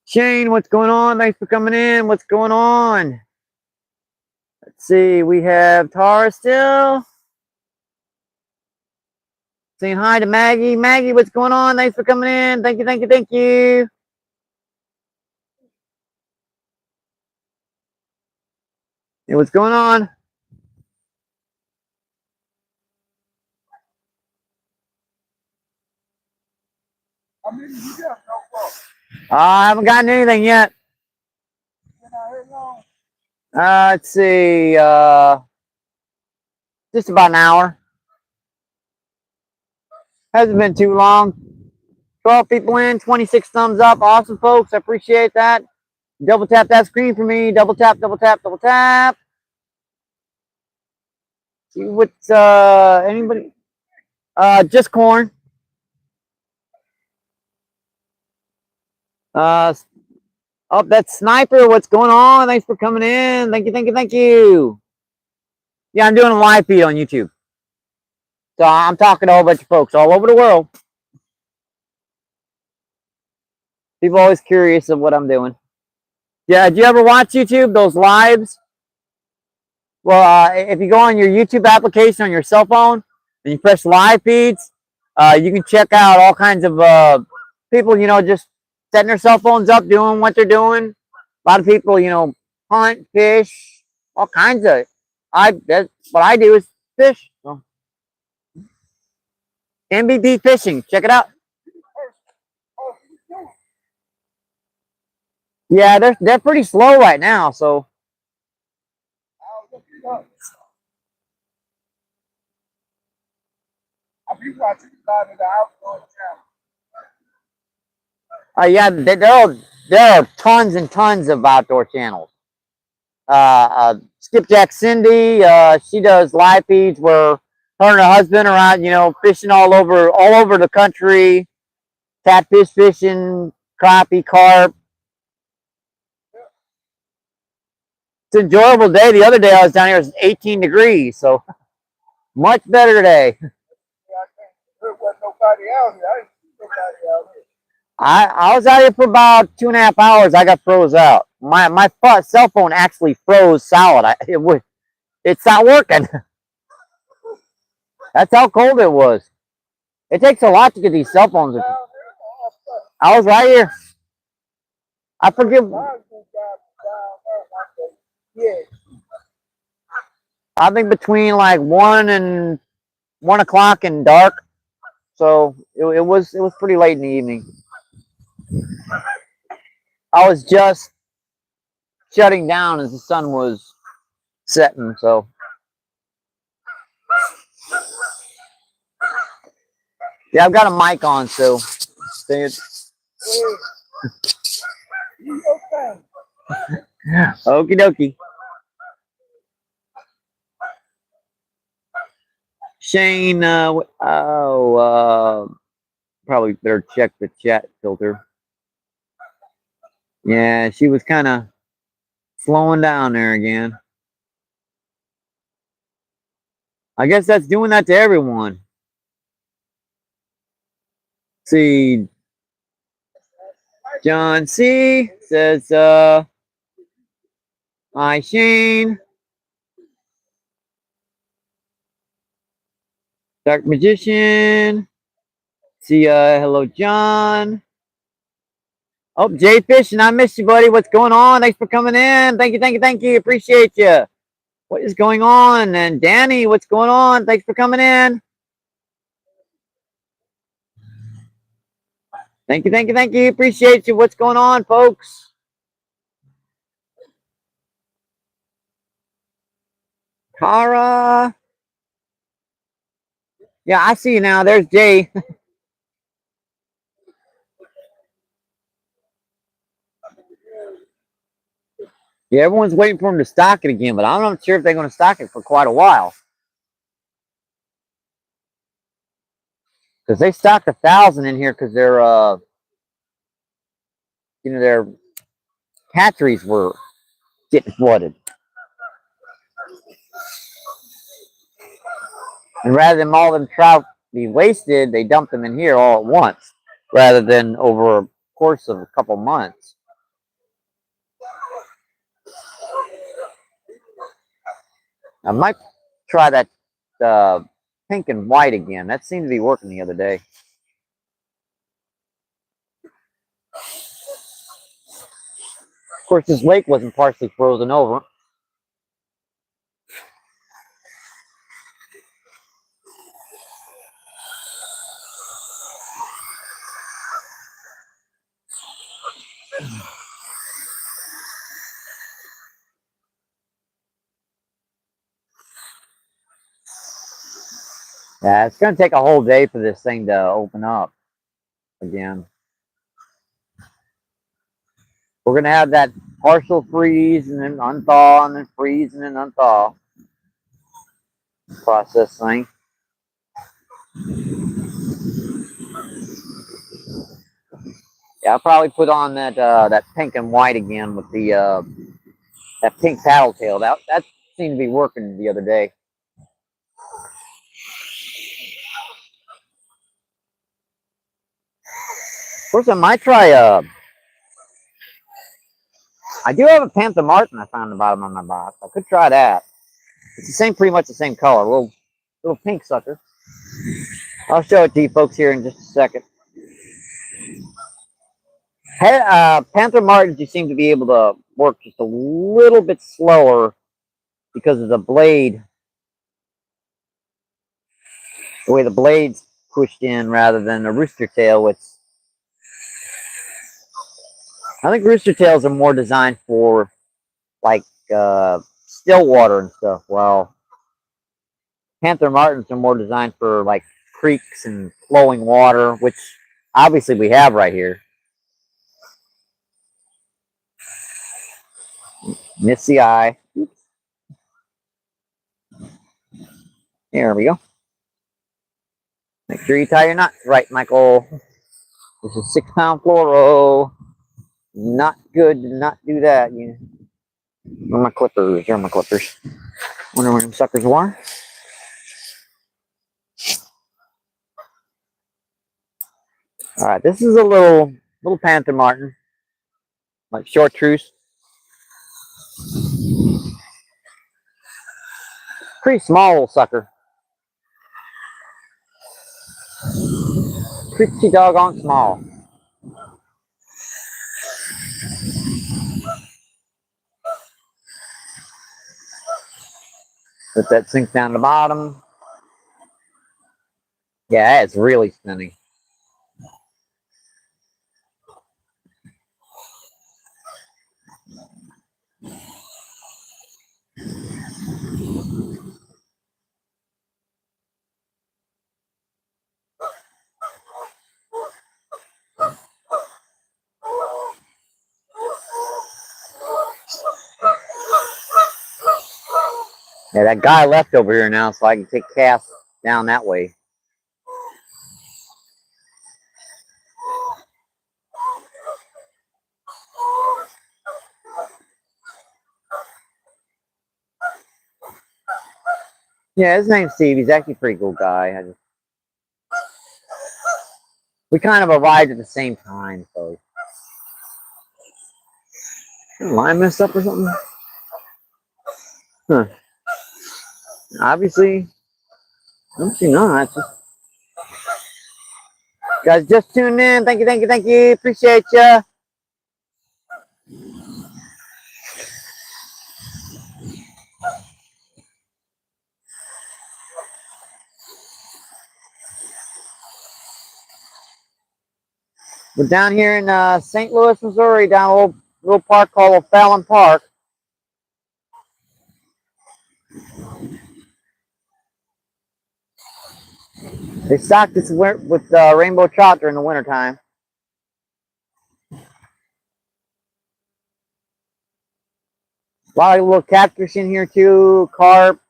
Shane, what's going on? Thanks for coming in. What's going on? Let's see. We have Tara still. Saying hi to Maggie. Maggie, what's going on? Thanks for coming in. Thank you, thank you, thank you. Hey, what's going on? How many you got so far? I haven't gotten anything yet. Been out here long? Let's see. Just about an hour. Hasn't been too long. 12 people in, 26 thumbs up. Awesome, folks. I appreciate that. Double tap that screen for me. Double tap, double tap, double tap. See what's anybody? Just corn. Oh, that's Sniper. What's going on? Thanks for coming in. Thank you, thank you, thank you. Yeah, I'm doing a live feed on YouTube. So I'm talking to a whole bunch of folks all over the world. People always curious of what I'm doing. Yeah, do you ever watch YouTube, those lives? Well, if you go on your YouTube application on your cell phone and you press live feeds, you can check out all kinds of people, just setting their cell phones up, doing what they're doing. A lot of people, hunt, fish, all kinds of. That's what I do is fish. So, MBP Fishing, check it out. Yeah, they're pretty slow right now, so. I've been watching a lot of the outdoor channels. Yeah, there are tons and tons of outdoor channels. Skipjack Cindy, she does live feeds where her and her husband are out, fishing all over the country, catfish fishing, crappie, carp. It's an enjoyable day. The other day I was down here, it was 18 degrees, so much better today. Yeah, there wasn't nobody out here. I didn't see nobody out here. I was out here for about 2.5 hours. I got froze out. My cell phone actually froze solid. It's not working. That's how cold it was. It takes a lot to get these cell phones. I was right here. I forget. Yeah. I think between like 1 o'clock and dark. So it was pretty late in the evening. I was just shutting down as the sun was setting. So yeah, I've got a mic on. So okie dokie. Shane, probably better check the chat filter. Yeah, she was kind of slowing down there again. I guess that's doing that to everyone. Let's see, John C says, hi Shane. Dark Magician. See hello John. Oh, Jay Fishing, I missed you, buddy. What's going on? Thanks for coming in. Thank you, thank you, thank you. Appreciate you. What is going on? And Danny, what's going on? Thanks for coming in. Thank you, thank you, thank you. Appreciate you. What's going on, folks? Kara. Yeah, I see you now. There's Jay. Yeah, everyone's waiting for him to stock it again, but I'm not sure if they're going to stock it for quite a while. Because they stocked 1,000 in here because their hatcheries were getting flooded. And rather than all them trout be wasted, they dumped them in here all at once, rather than over a course of a couple months. I might try that pink and white again. That seemed to be working the other day. Of course, this lake wasn't partially frozen over. Yeah, it's gonna take a whole day for this thing to open up again. We're gonna have that partial freeze and then unthaw and then freeze and then unthaw process thing. Yeah, I'll probably put on that pink and white again with the that pink paddle tail. That seemed to be working the other day. Of course, I might try. I do have a Panther Martin I found in the bottom of my box. I could try that. It's the same, pretty much the same color. Little pink sucker. I'll show it to you folks here in just a second. Panther Martins, you seem to be able to work just a little bit slower because of the blade, the way the blade's pushed in rather than a rooster tail, which I think rooster tails are more designed for like still water and stuff, while Panther Martins are more designed for like creeks and flowing water, which obviously we have right here. Miss the eye. There we go. Make sure you tie your knots right, Michael. This is 6-pound fluoro. Not good to not do that. Where are my clippers? Here are my clippers. Wonder where them suckers are. All right, this is a little Panther Martin, like chartreuse. Pretty small little sucker. Pretty doggone small. Let that sink down the bottom. Yeah, it's really spinning. Yeah, that guy left over here now, so I can take casts down that way. Yeah, his name's Steve. He's actually a pretty cool guy. We kind of arrived at the same time, so. Did the line messed up or something? Huh. Obviously, not. Guys, just tuned in. Thank you. Appreciate you. We're down here in St. Louis, Missouri, down a little park called Fallon Park. They stock this with rainbow trout during the wintertime. A lot of little catfish in here too, carp.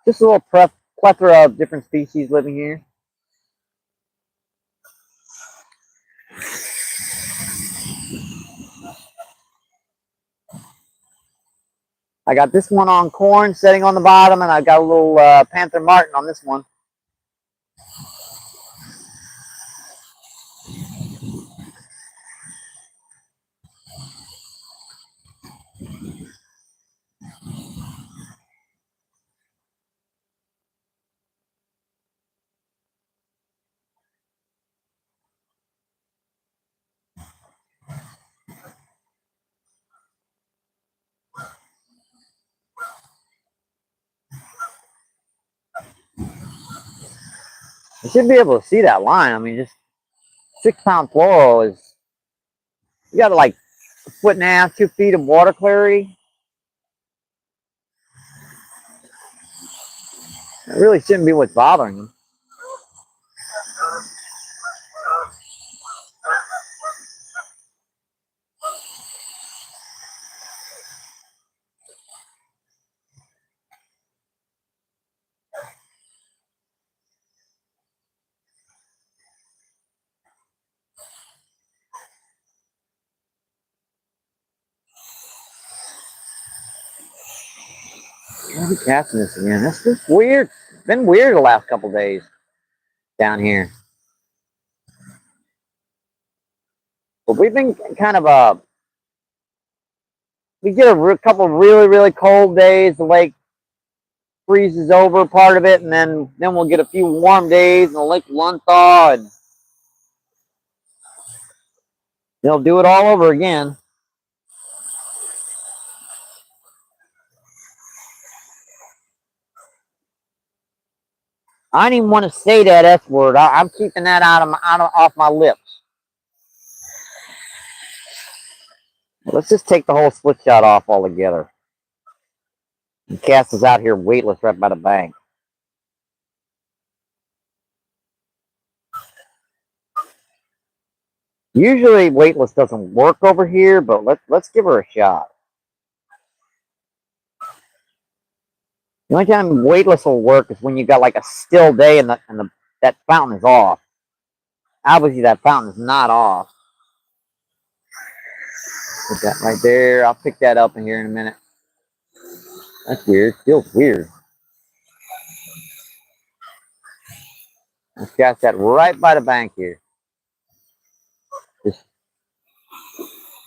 Just a little plethora of different species living here. I got this one on corn setting on the bottom, and I got a little Panther Martin on this one. You should be able to see that line. I mean, just 6-pound fluoro is, you got like a 1.5 2 feet of water clarity. That really shouldn't be what's bothering them. I'll be casting this again. This is weird. It's been weird the last couple days down here. But we've been kind of we get a couple of really, really cold days. The lake freezes over part of it, and then we'll get a few warm days, and the lake will unthaw, and they'll do it all over again. I don't even want to say that S word. I'm keeping that off my lips. Let's just take the whole split shot off altogether. And cast is out here weightless right by the bank. Usually weightless doesn't work over here, but let's give her a shot. The only time weightless will work is when you got like a still day and that fountain is off. Obviously that fountain is not off. Put that right there. I'll pick that up in here in a minute. That's weird. Feels weird. Let's cast that right by the bank here. Just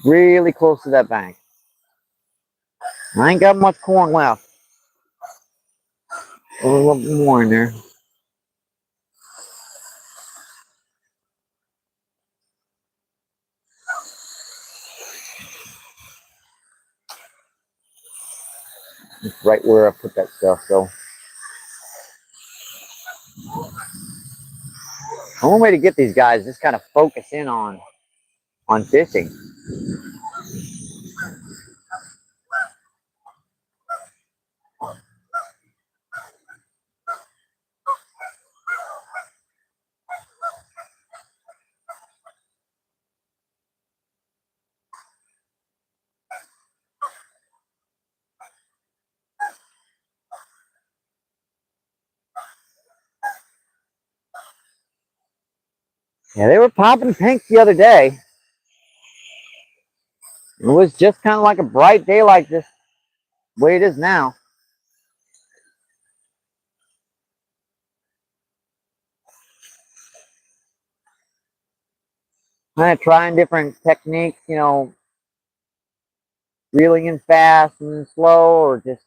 really close to that bank. I ain't got much corn left. A little more in there. It's right where I put that stuff, so. The only way to get these guys is just kind of focus in on fishing. Yeah, they were popping pinks the other day. It was just kind of like a bright day like this, the way it is now. Kind of trying different techniques, reeling in fast and slow, or just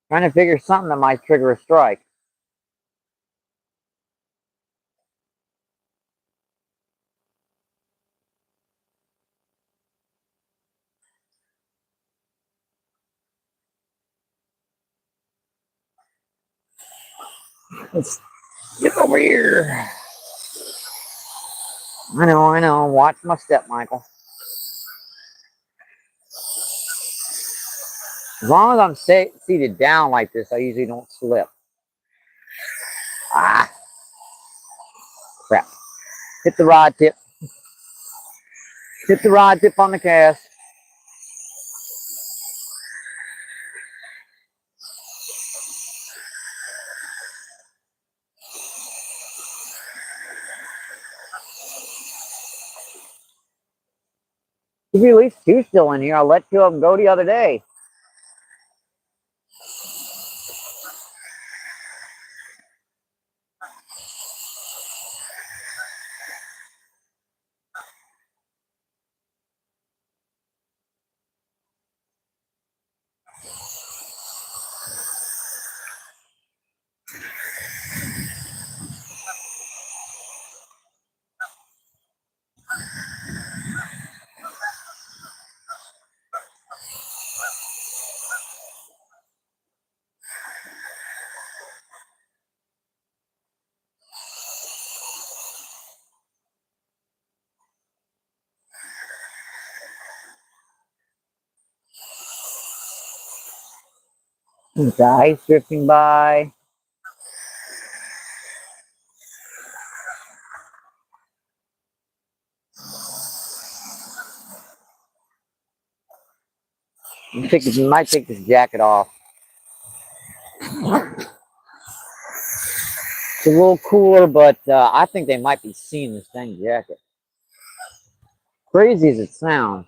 trying to figure something that might trigger a strike. Let's get over here. I know. Watch my step, Michael. As long as I'm seated down like this, I usually don't slip. Ah, crap. Hit the rod tip. Hit the rod tip on the cast. If you at least two still in here, I'll let two of them go the other day. With the ice drifting by. Might take this jacket off. It's a little cooler, but I think they might be seeing this dang jacket. Crazy as it sounds.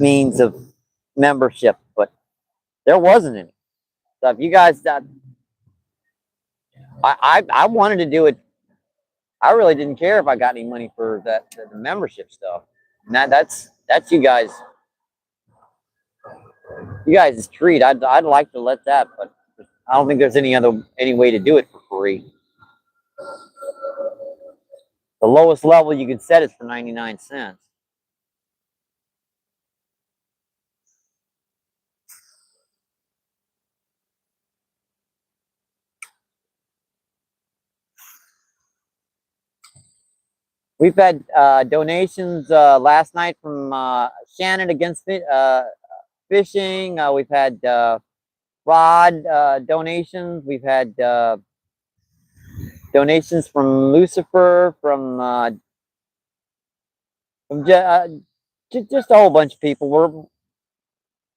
means of membership, but there wasn't any. So if you guys, I wanted to do it. I really didn't care if I got any money for the membership stuff. And that's you guys. You guys' treat. I'd like to let that, but I don't think there's any way to do it for free. The lowest level you can set is for 99 cents. We've had donations last night from Shannon against fishing. We've had rod donations. We've had donations from Lucifer, from just a whole bunch of people.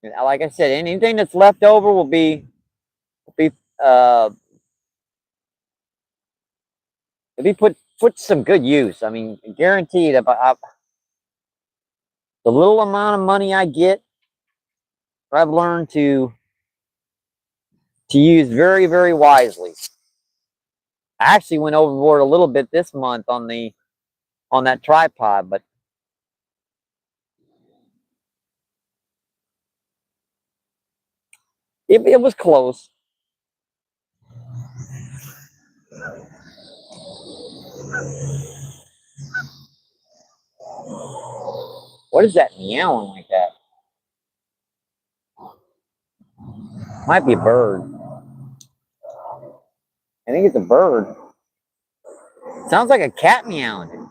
Like I said, anything that's left over will be uh, put to some good use. I mean, guaranteed. The little amount of money I get, I've learned to use very, very wisely. I actually went overboard a little bit this month on that tripod, but it was close. What is that meowing like that? Might be a bird. I think it's a bird. Sounds like a cat meowing.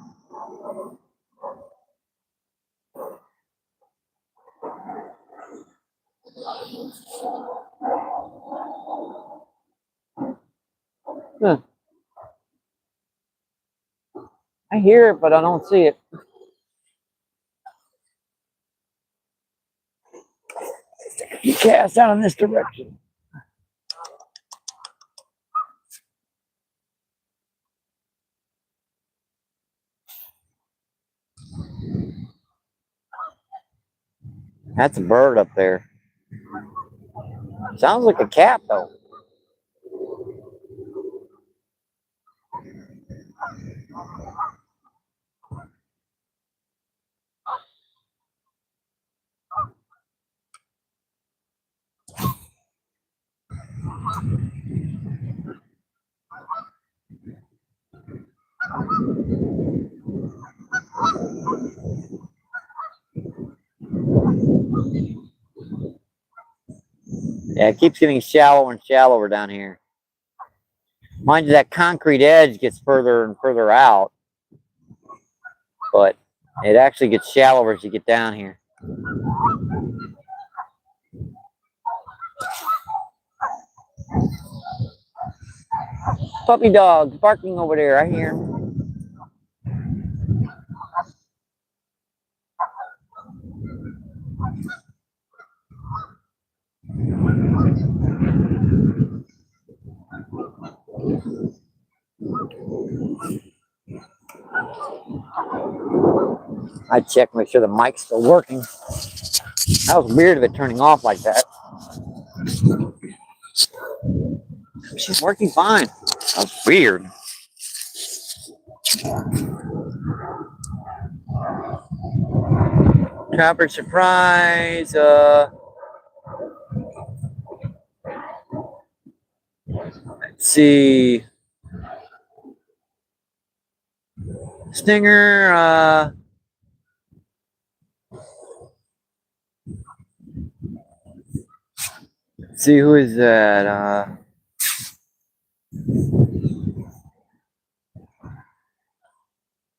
Huh. I hear it, but I don't see it. You cast out in this direction. That's a bird up there. Sounds like a cat, though. Yeah, it keeps getting shallower and shallower down here. Mind you, that concrete edge gets further and further out, but it actually gets shallower as you get down here. Puppy dog barking over there. I hear him. I check, make sure the mic's still working. That was weird of it turning off like that. She's working fine. That's weird. Trapper surprise. Let's see. Stinger. Let's see, who is that?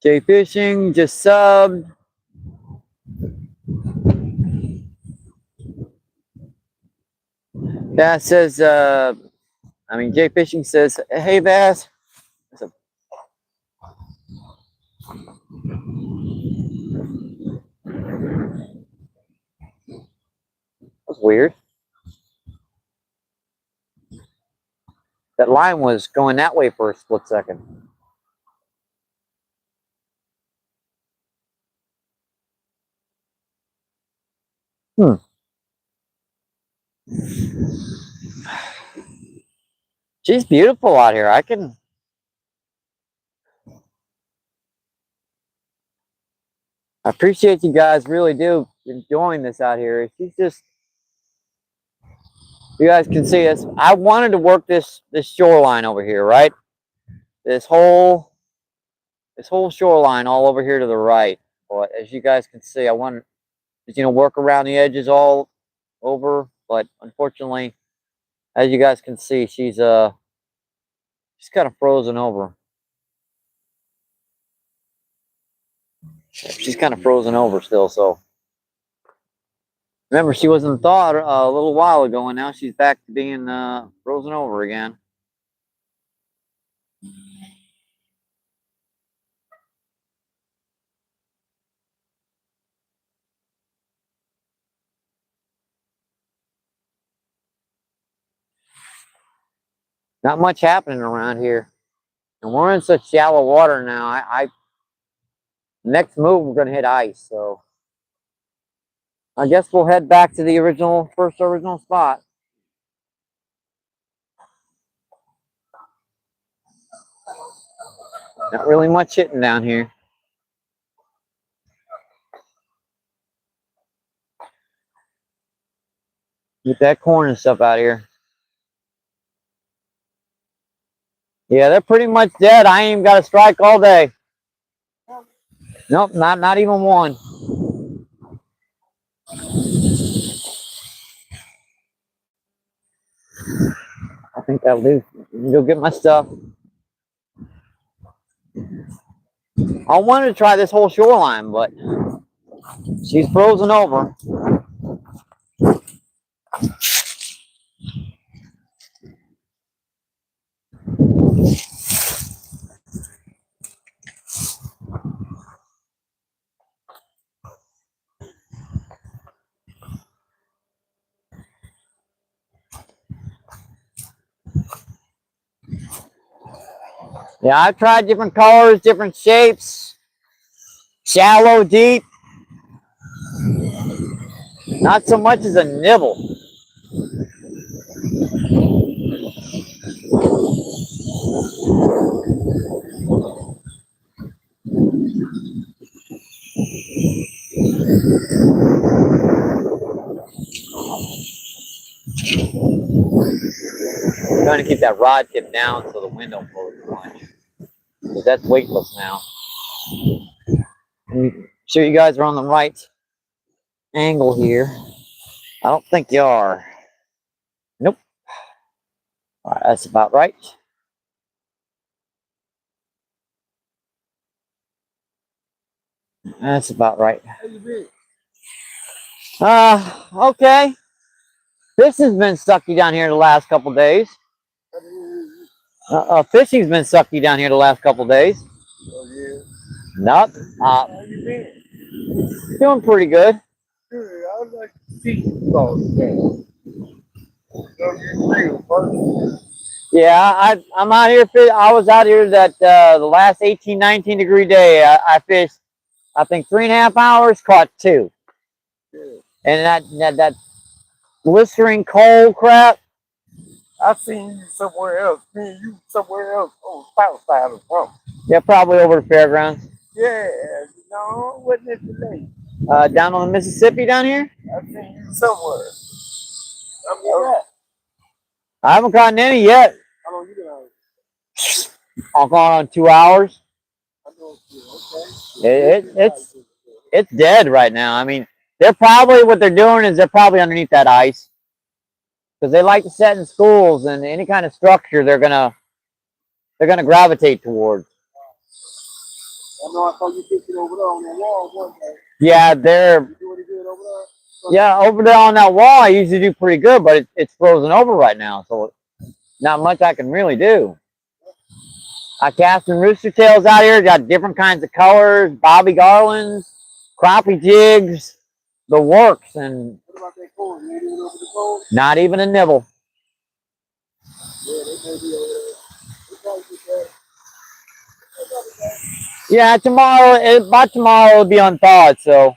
Jay Fishing just subbed. Bass says, Jay Fishing says, hey, Bass. That's weird. That line was going that way for a split second. Hmm. She's beautiful out here. I appreciate you guys really do enjoying this out here. She's just, you guys can see us. I wanted to work this shoreline over here, right? This whole shoreline all over here to the right. But as you guys can see, I wanted to, work around the edges all over. But unfortunately, as you guys can see, she's kind of frozen over. She's kind of frozen over still. So remember, she wasn't thawed a little while ago, and now she's back to being frozen over again. Not much happening around here, and we're in such shallow water now. Next move, we're gonna hit ice. So I guess we'll head back to the original spot. Not really much hitting down here. Get that corn and stuff out of here. Yeah, they're pretty much dead. I ain't even got a strike all day. Nope, not even one. I think that'll do. Go get my stuff. I wanted to try this whole shoreline, but she's frozen over. Yeah, I've tried different colors, different shapes, shallow, deep. Not so much as a nibble. I'm trying to keep that rod tip down so the wind don't blow too much. Because that's weightless now. Let me sure you guys are on the right angle here. I don't think you are. Nope. All right, that's about right. That's about right. Okay. This has been sucky down here the last couple days. Fishing's been sucky down here the last couple days. Oh, yeah. Nope. How you been? Doing pretty good. Good. I would like to see you all today. So you real person. Yeah, I'm out here. I was out here that the last 18, 19 degree day. I fished, I think 3.5 hours, caught 2. Yeah. And that blistering cold crap. I seen you somewhere else. Me and you somewhere else on the south side of the pump. Yeah, probably over the fairgrounds. Yeah, no, wasn't it today? Down on the Mississippi down here. I seen you somewhere. I'm here. I haven't caught any yet. How long you been out? I'm going on 2 hours. I know. Okay. It's dead right now. I mean, what they're doing is they're probably underneath that ice because they like to set in schools and any kind of structure they're gonna gravitate towards. I know I saw you fishing over there on that wall one day. Yeah, You do any good over there? yeah, over there on that wall, I usually do pretty good, but it's frozen over right now, so not much I can really do. I cast some rooster tails out here, got different kinds of colors, Bobby Garlands, crappie jigs, the works, and What about that corn? You ain't even over the corn? not even a nibble. Yeah, they may be over there. They probably get that. Yeah, by tomorrow it'll be unthawed, so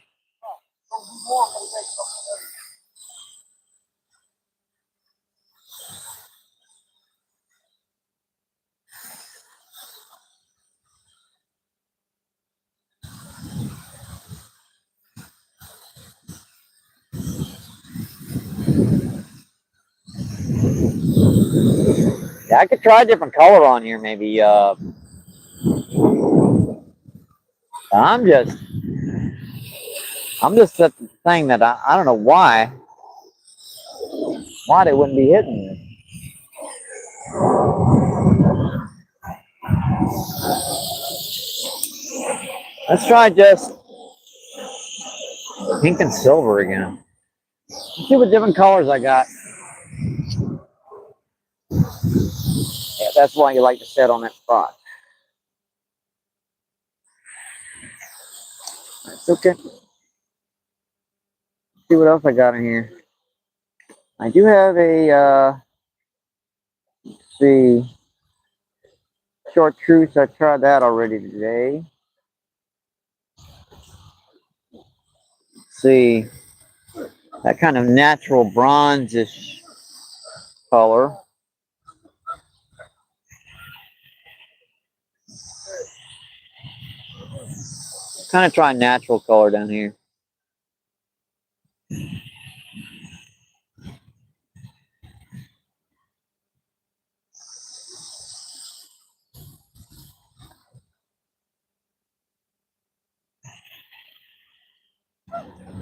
Yeah, I could try a different color on here, maybe. I'm just, I'm just saying that I don't know why they wouldn't be hitting this. Let's try just pink and silver again. Let's see what different colors I got. Yeah, that's why you like to set on that spot. It's okay. Let's see what else I got in here. I do have a, let's see, chartreuse. I tried that already today. Let's see, that kind of natural bronze-ish color. Kind of try natural color down here.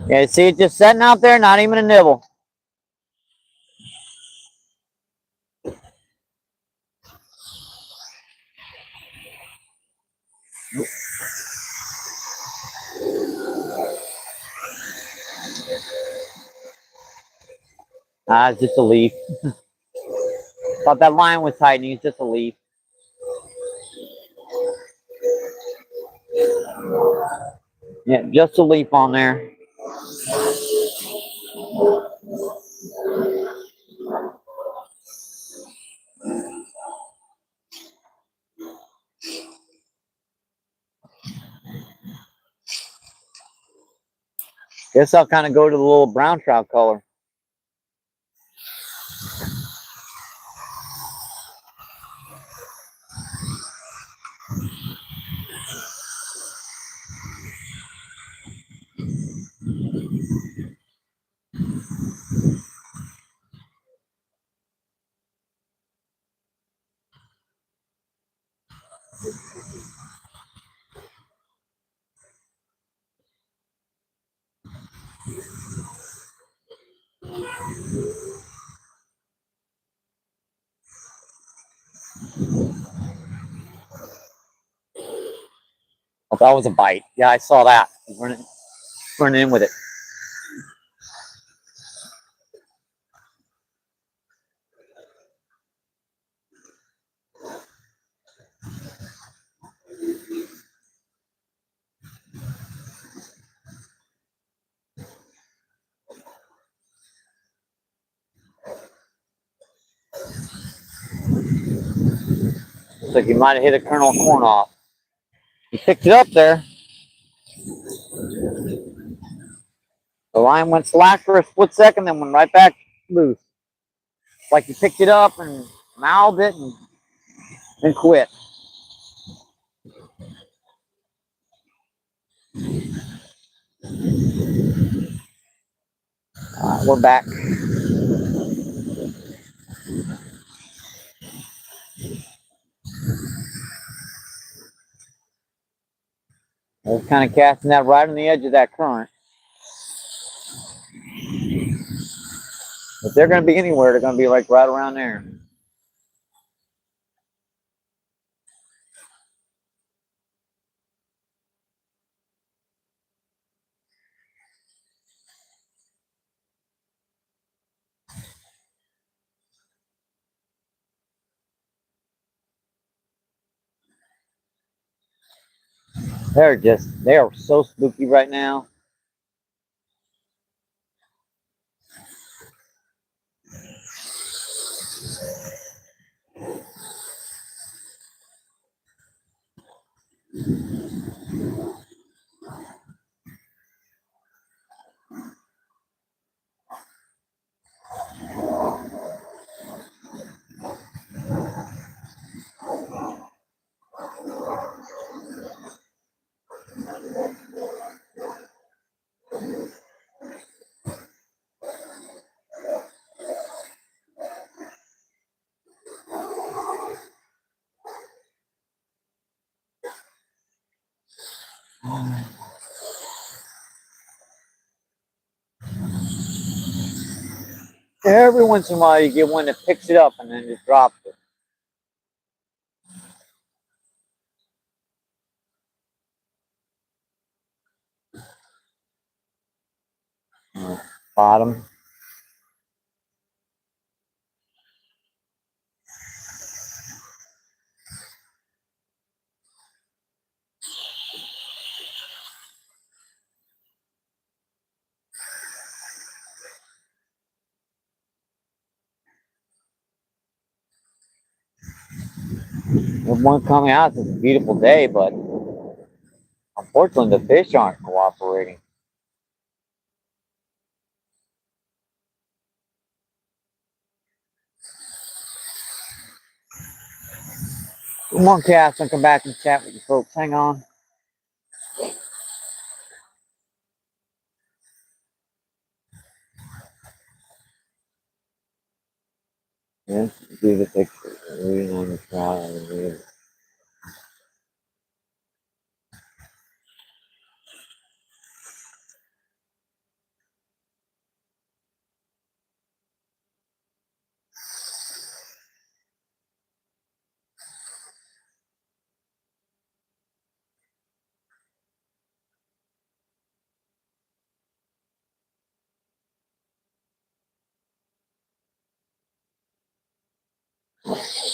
Yeah, see, it's just sitting out there, not even a nibble. Ah, it's just a leaf. Thought that line was tightening. It's just a leaf. Yeah, just a leaf on there. Guess I'll kind of go to the little brown trout color. Oh, that was a bite. Yeah, I saw that. He's running in with it. Looks like he might have hit a kernel of corn off. He picked it up there. The line went slack for a split second, then went right back loose. Like he picked it up and mouthed it and quit. We're back. We're kind of casting that right on the edge of that current. If they're going to be anywhere, they're going to be like right around there. They are so spooky right now. Every once in a while, you get one that picks it up and then just drops it. Bottom. There's one coming out. It's a beautiful day, but unfortunately, the fish aren't cooperating. Come on, Cass, I'll come back and chat with you folks. Hang on. Yes, do the picture. Reading on the crowd.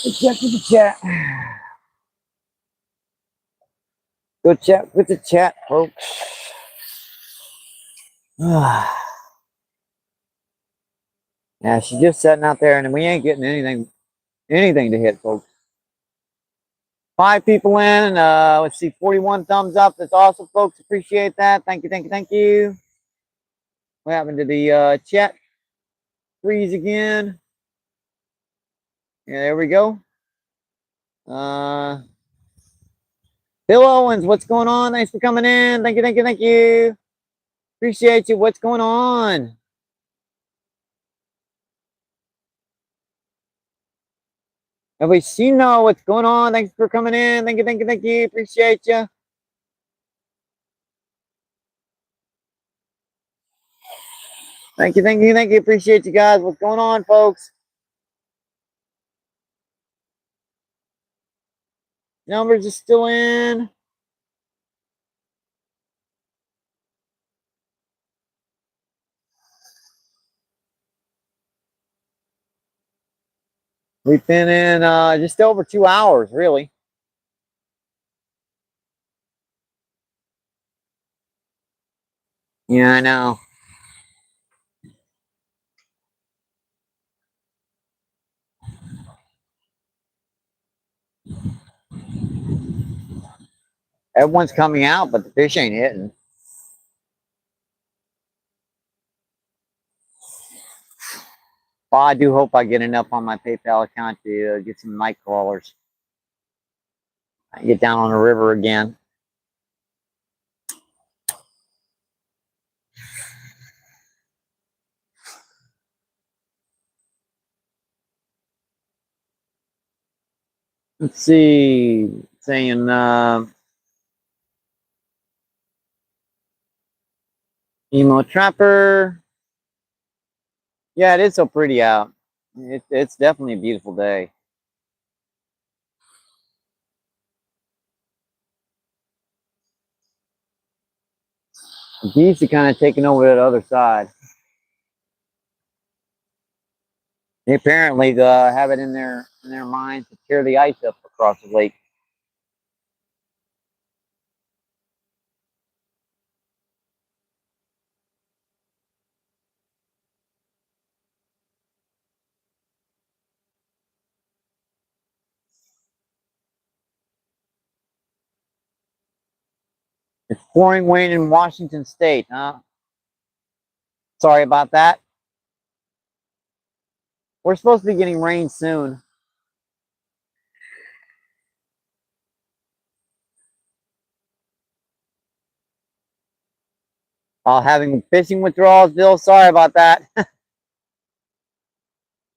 Check with the chat. Go chat with the chat, folks. Yeah, she's just sitting out there, and we ain't getting anything to hit, folks. 5 people in. Let's see, 41 thumbs up. That's awesome, folks. Appreciate that. Thank you, thank you, thank you. What happened to the chat? Freeze again. Yeah, there we go. Bill Owens, what's going on? Thanks for coming in. Thank you, thank you, thank you. Appreciate you. What's going on? Everybody seen know what's going on? Thanks for coming in. Thank you, thank you, thank you. Appreciate you. Thank you, thank you, thank you. Appreciate you guys. What's going on, folks? Numbers are still in. We've been in just over 2 hours, really. Yeah, I know. Everyone's coming out, but the fish ain't hitting. Well, I do hope I get enough on my PayPal account to get some night crawlers. I get down on the river again. Let's see. Saying emo trapper. Yeah, it is so pretty out. It's definitely a beautiful day. The geese are kind of taking over that other side. They apparently have it in their minds to tear the ice up across the lake. It's pouring rain in Washington State, huh? Sorry about that. We're supposed to be getting rain soon. Having fishing withdrawals, Bill. Sorry about that.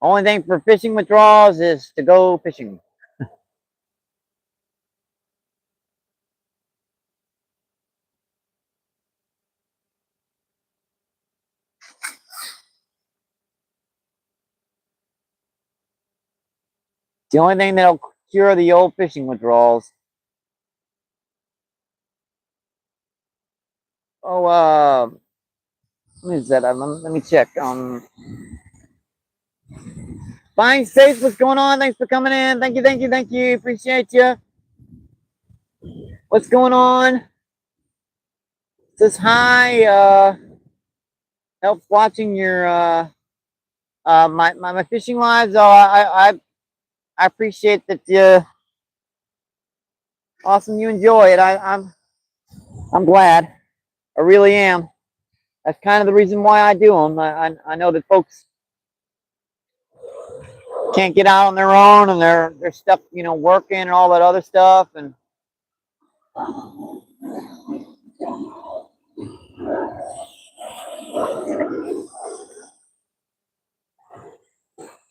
Only thing for fishing withdrawals is to go fishing. the only thing that'll cure the old fishing withdrawals. Oh, what is that? Let me check. Buying Space, what's going on? Thanks for coming in. Thank you, thank you, thank you. Appreciate you. What's going on? Says hi. Helps watching your my fishing lives. Oh, I appreciate that. Awesome, you enjoy it. I'm glad. I really am. That's kind of the reason why I do them. I know that folks can't get out on their own, and they're stuck, working and all that other stuff, and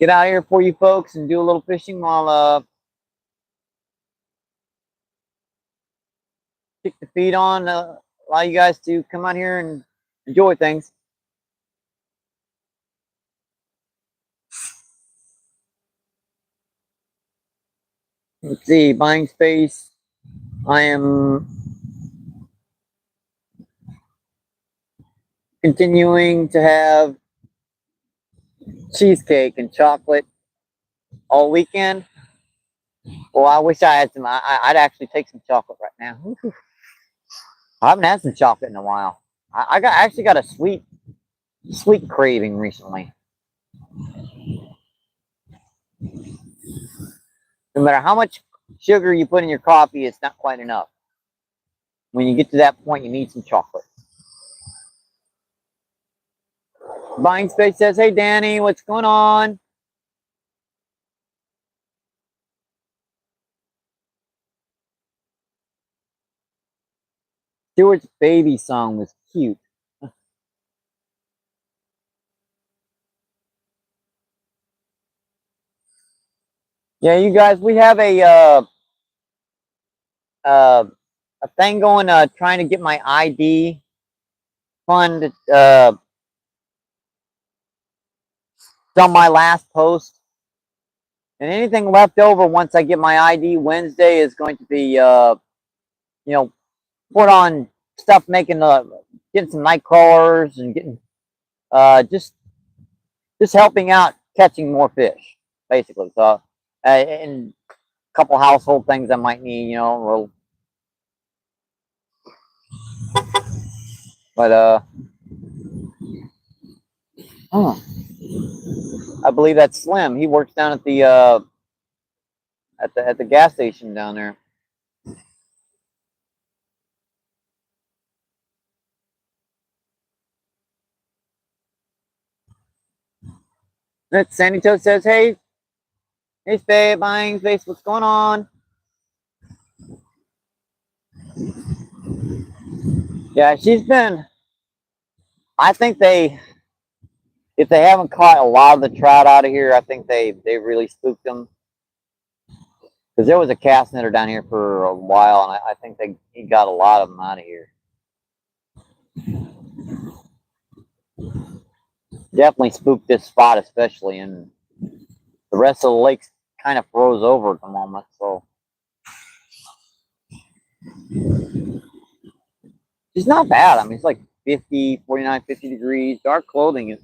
get out here for you folks and do a little fishing while kick the feet on, allow you guys to come out here and enjoy things. Let's see, buying space. I am continuing to have cheesecake and chocolate all weekend. Well, I wish I had some. I'd actually take some chocolate right now. I haven't had some chocolate in a while. I actually got a sweet craving recently. No matter how much sugar you put in your coffee, it's not quite enough. When you get to that point, you need some chocolate. Buying Space says, "Hey Danny, what's going on?" Stewart's baby song was cute. Yeah, you guys, we have a thing going, trying to get my ID fund. On my last post, and anything left over once I get my ID Wednesday is going to be, put on stuff, getting some night crawlers and getting, just helping out catching more fish, basically. So, and a couple household things I might need, a little, but oh, I believe that's Slim. He works down at the gas station down there. That Sandy Toad says, "Hey, Spade, buying space. What's going on?" Yeah, she's been. I think if they haven't caught a lot of the trout out of here, I think they really spooked them. Because there was a cast netter down here for a while, and I think he got a lot of them out of here. Definitely spooked this spot, especially, and the rest of the lake's kind of froze over at the moment. So it's not bad. I mean, it's like 50, 49, 50 degrees, dark clothing.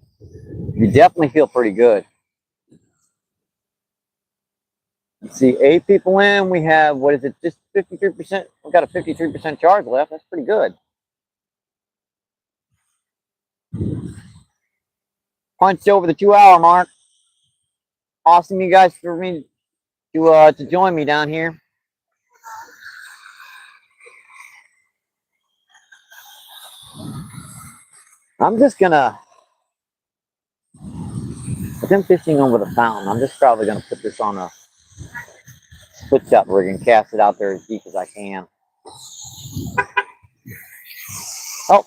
You definitely feel pretty good. Let's see, 8 people in. We have, what is it, just 53%? We've got a 53% charge left. That's pretty good. Punched over the 2-hour mark. Awesome, you guys, for me to join me down here. I'm just gonna, if I'm fishing over the fountain, I'm just probably gonna put this on a split shot rig and cast it out there as deep as I can. Oh.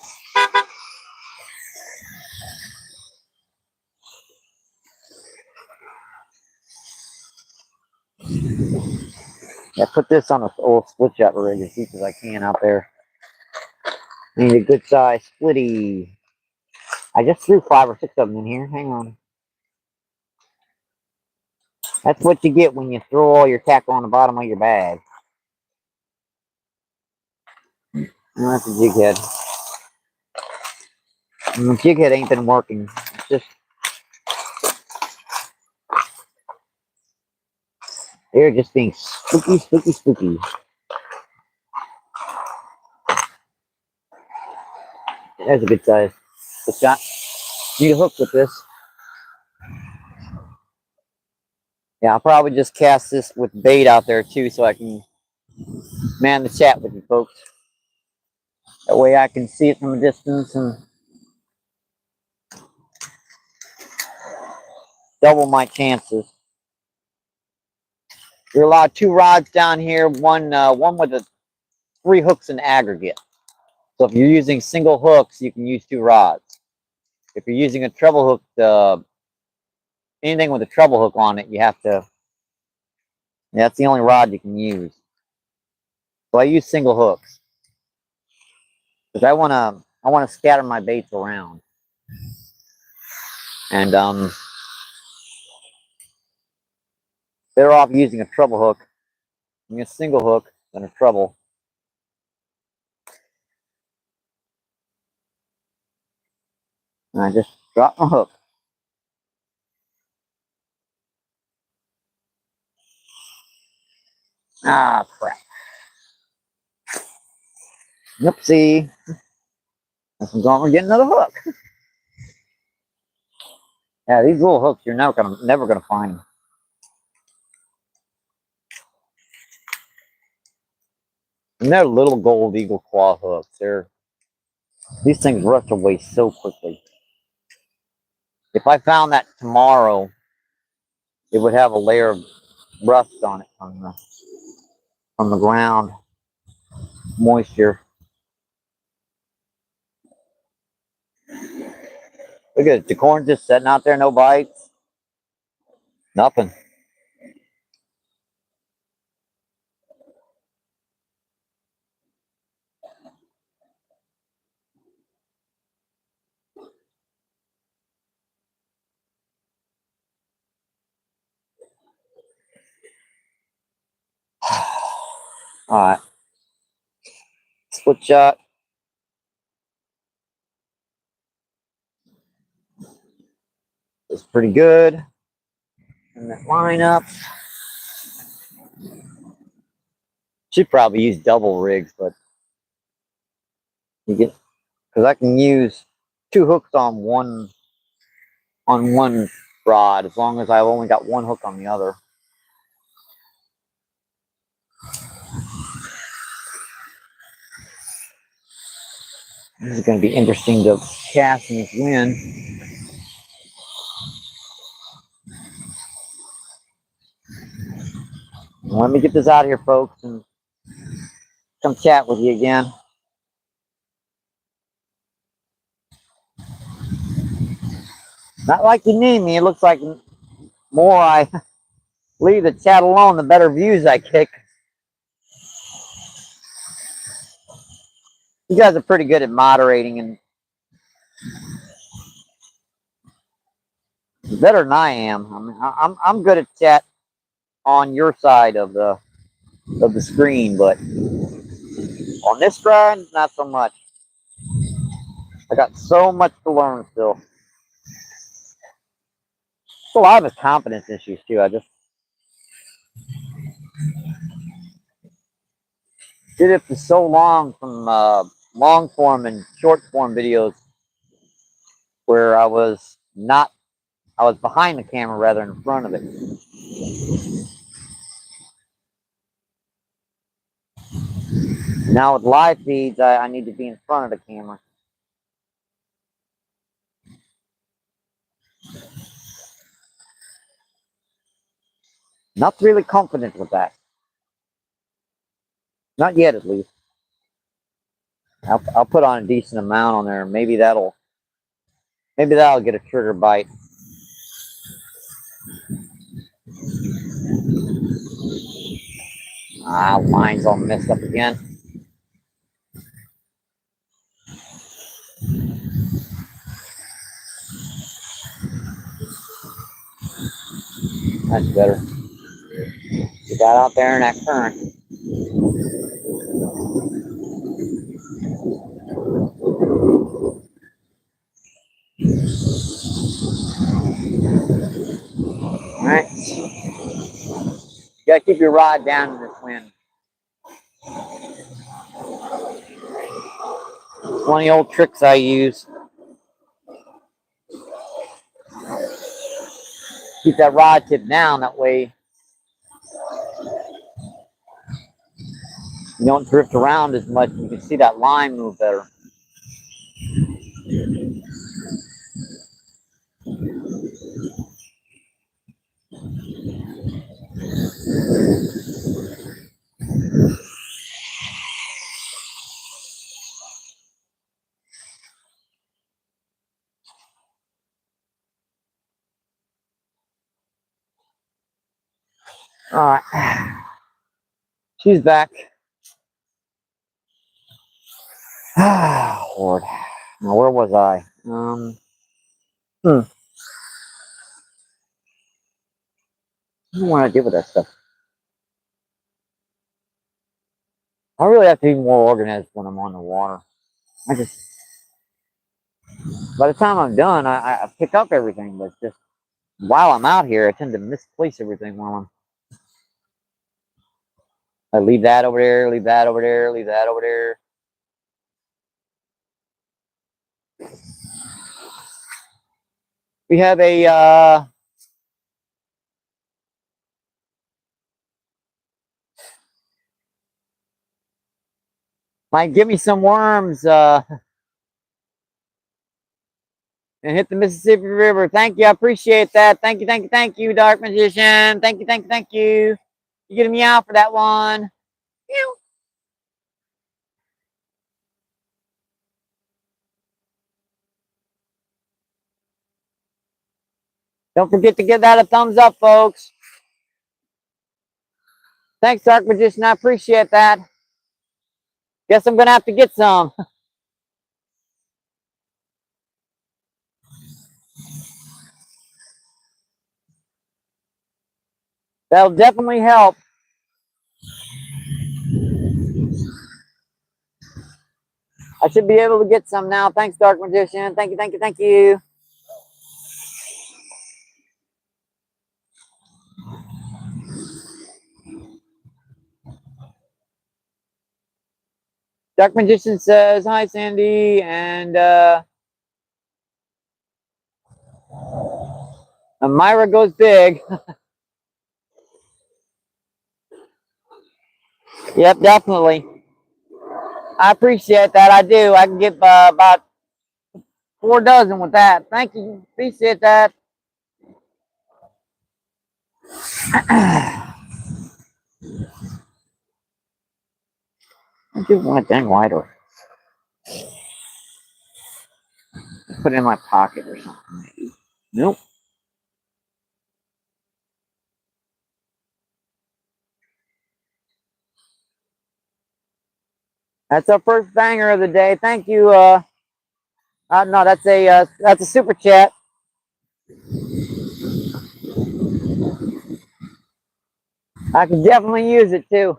Yeah, put this on a old split shot rig as deep as I can out there. Need a good size splitty. I just threw 5 or 6 of them in here. Hang on. That's what you get when you throw all your tackle on the bottom of your bag. And that's a jig head. And the jig head ain't been working. It's just they're just being spooky, spooky, spooky. That's a good size. Good shot. Need a hook with this. Yeah, I'll probably just cast this with bait out there too, so I can man the chat with you folks. That way I can see it from a distance and double my chances. You're allowed 2 rods down here, one with 3 hooks in aggregate. So if you're using single hooks, you can use 2 rods. If you're using a treble hook, anything with a treble hook on it, you have to. That's the only rod you can use. So I use single hooks because I wanna scatter my baits around, and better off using a treble hook, using a single hook than a treble. And I just drop my hook. Ah, crap. Oopsie. We're getting another hook. Yeah, these little hooks, you're never gonna find them. And they're little gold eagle claw hooks. These things rust away so quickly. If I found that tomorrow, it would have a layer of rust on it from the ground, moisture. Look at it, the corn just sitting out there, no bites, nothing. All right, split shot. It's pretty good. And that lineup. Should probably use double rigs, but you get because I can use 2 hooks on one rod as long as I've only got 1 hook on the other. This is going to be interesting to cast in this wind. Let me get this out of here, folks, and come chat with you again. Not like you need me. It looks like the more I leave the chat alone, the better views I kick. You guys are pretty good at moderating and better than I am. I mean, I'm good at chat on your side of the screen, but on this side, not so much. I got so much to learn still. A lot of confidence issues too. I just did it for so long from long form and short form videos where I was behind the camera rather than in front of it. Now with live feeds, I need to be in front of the camera. Not really confident with that. Not yet, at least. I'll put on a decent amount on there. Maybe that'll get a trigger bite. Line's all messed up again. That's better. Get that out there in that current. Alright. You gotta keep your rod down in this wind. One of the old tricks I use. Keep that rod tip down, that way you don't drift around as much. You can see that line move better. Alright. She's back. Ah, Lord. Now, where was I? I don't want to deal with that stuff. I really have to be more organized when I'm on the water. By the time I'm done, I pick up everything, but just while I'm out here, I tend to misplace everything while I leave that over there, leave that over there, leave that over there. We have a might give me some worms and hit the Mississippi River. Thank you, I appreciate that. Thank you, thank you, thank you, Dark Magician. Thank you, thank you, thank you. You getting me out for that one? Ew. Don't forget to give that a thumbs up, folks. Thanks, Dark Magician. I appreciate that. Guess I'm gonna have to get some. That'll definitely help. I should be able to get some now. Thanks, Dark Magician. Thank you, thank you, thank you. Dark Magician says, hi, Sandy. And Myra goes big. Yep, definitely. I appreciate that. I do. I can get about 4 dozen with that. Thank you. Appreciate that. I do want a dang wider. Put it in my pocket or something. Nope. That's our first banger of the day. Thank you. No, that's a super chat. I can definitely use it too.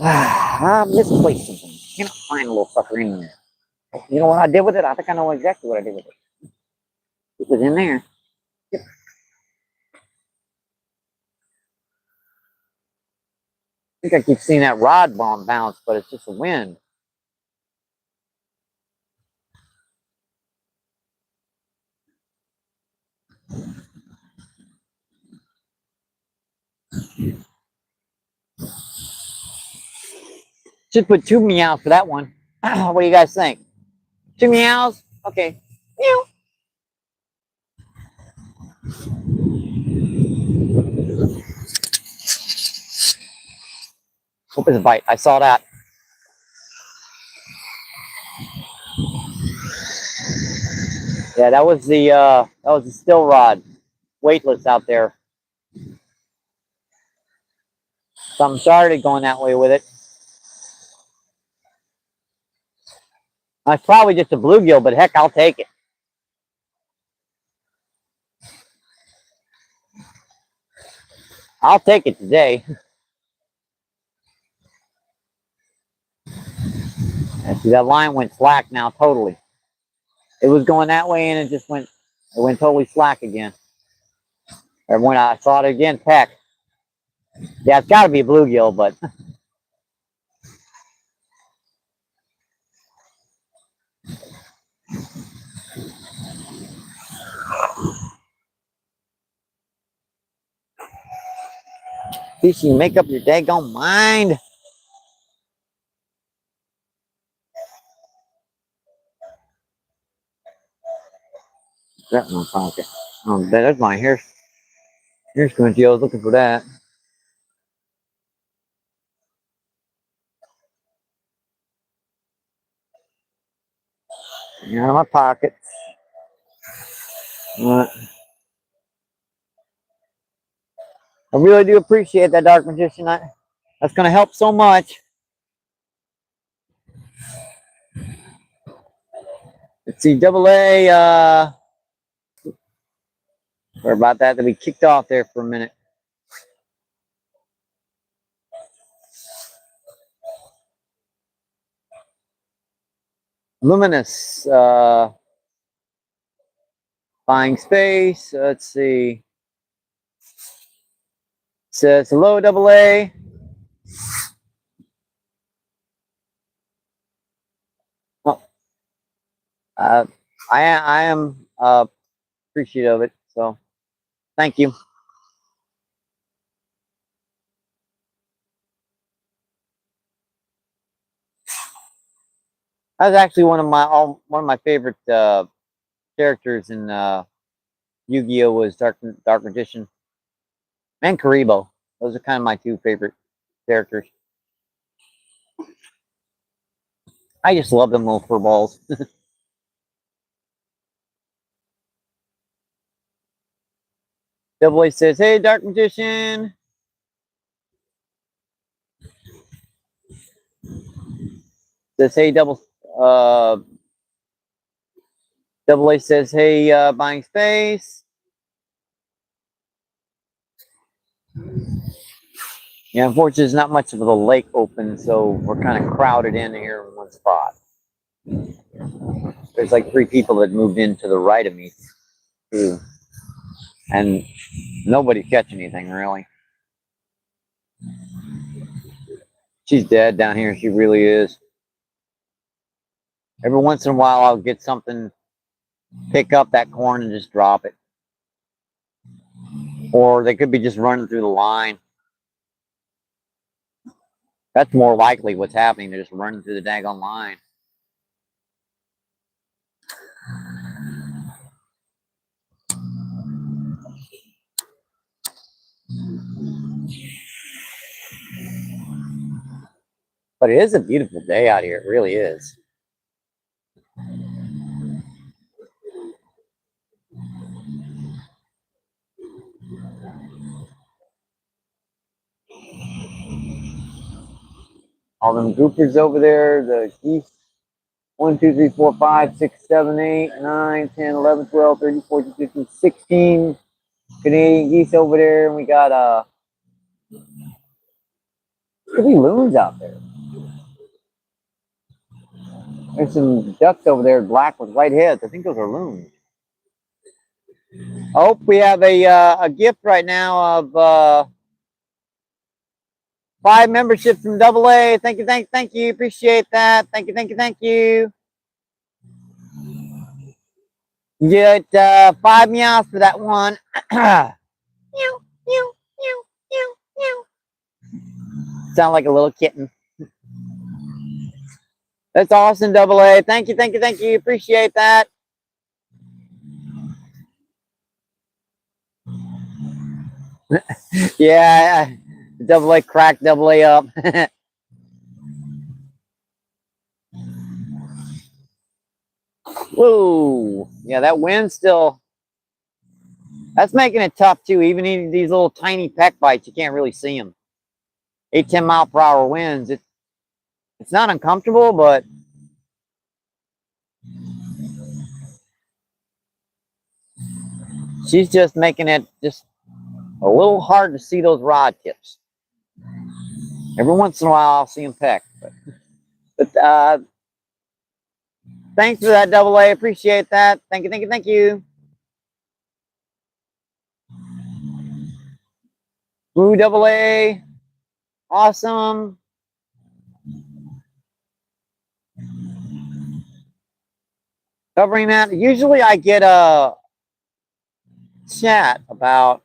I misplaced something. Can't find a little sucker in there. You know what I did with it? I think I know exactly what I did with it. It was in there. Yep. I think I keep seeing that rod bomb bounce, but it's just the wind. Should put 2 meows for that one. What do you guys think? 2 meows? Okay. Meow. Hope it's a bite. I saw that. Yeah, that was the still rod. Weightless out there. Something started going that way with it. That's probably just a bluegill, but heck, I'll take it. I'll take it today. And see, that line went slack now totally. It was going that way and it went totally slack again. And when I saw it again, peck. Yeah, it's got to be a bluegill, but fishing, make up your daggone mind. That's my pocket. Oh, there's mine. Here's Quincy. I was looking for that. Out of my pocket. I really do appreciate that, Dark Magician. That's going to help so much. Let's see, double A. Sorry about that. That we kicked off there for a minute. Luminous. Buying space. Let's see. Says hello, double A. Oh, I am appreciative of it. So thank you. That was actually one of my favorite characters in Yu-Gi-Oh was Dark Magician and Karibo. Those are kind of my two favorite characters. I just love them little fur balls. Double A says, "Hey, Dark Magician." Says, "Hey, Double A says, "Hey, buying space." Yeah, unfortunately, there's not much of the lake open, so we're kind of crowded in here in one spot. There's like 3 people that moved in to the right of me, too. And nobody's catching anything, really. She's dead down here. She really is. Every once in a while, I'll get something, pick up that corn and just drop it. Or they could be just running through the line. That's more likely what's happening. They're just running through the daggone line. But it is a beautiful day out here. It really is. All them groupers over there, the geese. 1, 2, 3, 4, 5, 6, 7, 8, 9, 10, 11, 12, 13, 14, 15, 16 Canadian geese over there. And we got could be loons out there. There's some ducks over there, black with white heads. I think those are loons. Oh, we have a gift right now of 5 memberships from Double A. Thank you. Appreciate that. Thank you. You get 5 meows for that one. Meow, meow, meow, meow, meow. Sound like a little kitten. That's awesome, Double A. Thank you. Appreciate that. Yeah, Double A cracked Double A up. Whoa. Yeah, that wind still. That's making it tough too. Even these little tiny peck bites, you can't really see them. 8, 10 mile per hour winds. It's not uncomfortable, but she's just making it just. A little hard to see those rod tips. Every once in a while, I'll see them peck. But thanks for that, Double A. Appreciate that. Thank you, thank you, thank you. Ooh, Double A. Awesome. Covering that. Usually I get a chat about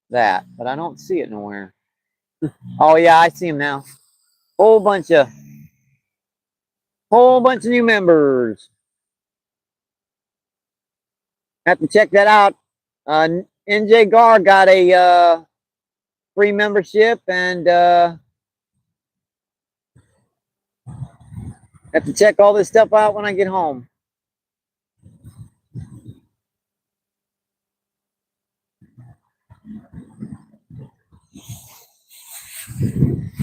that, but I don't see it nowhere. Oh yeah, I see him now. Whole bunch of new members. Have to check that out. NJ Gar got a free membership, and have to check all this stuff out when I get home.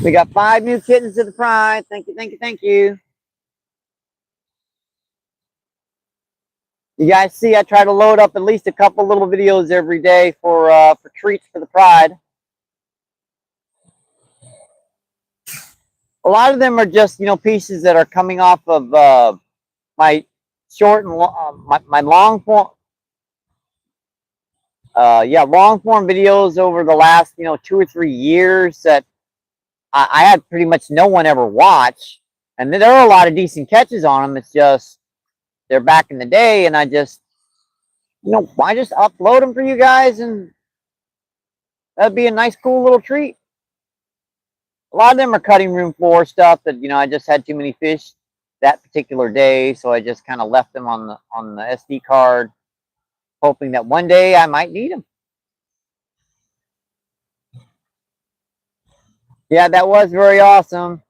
We got 5 new kittens to the prize. Thank you, thank you, thank you. You guys see, I try to load up at least a couple little videos every day for treats for the pride. A lot of them are just, you know, pieces that are coming off of my short and my long form, long form videos over the last, you know, 2 or 3 years that I had pretty much no one ever watch, and there are a lot of decent catches on them. It's just they're back in the day, and I just, you know, why just upload them for you guys, and that'd be a nice, cool little treat. A lot of them are cutting room floor stuff that, you know, I just had too many fish that particular day, so I just kind of left them on the SD card, hoping that one day I might need them. Yeah, that was very awesome.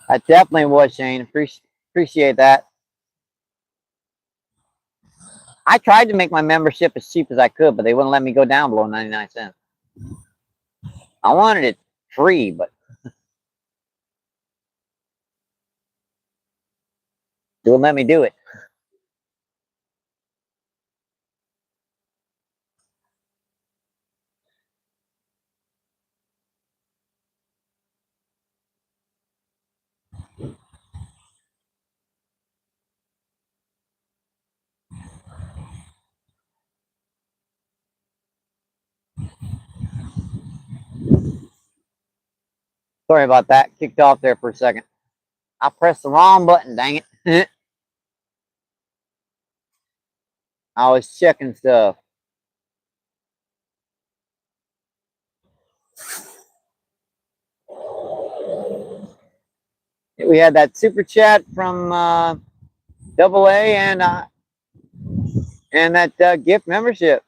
I definitely was, Shane. Appreciate that. I tried to make my membership as cheap as I could, but they wouldn't let me go down below 99 cents. I wanted it free, but they wouldn't let me do it. Sorry about that. Kicked off there for a second. I pressed the wrong button, dang it. I was checking stuff. We had that super chat from Double A and that gift membership.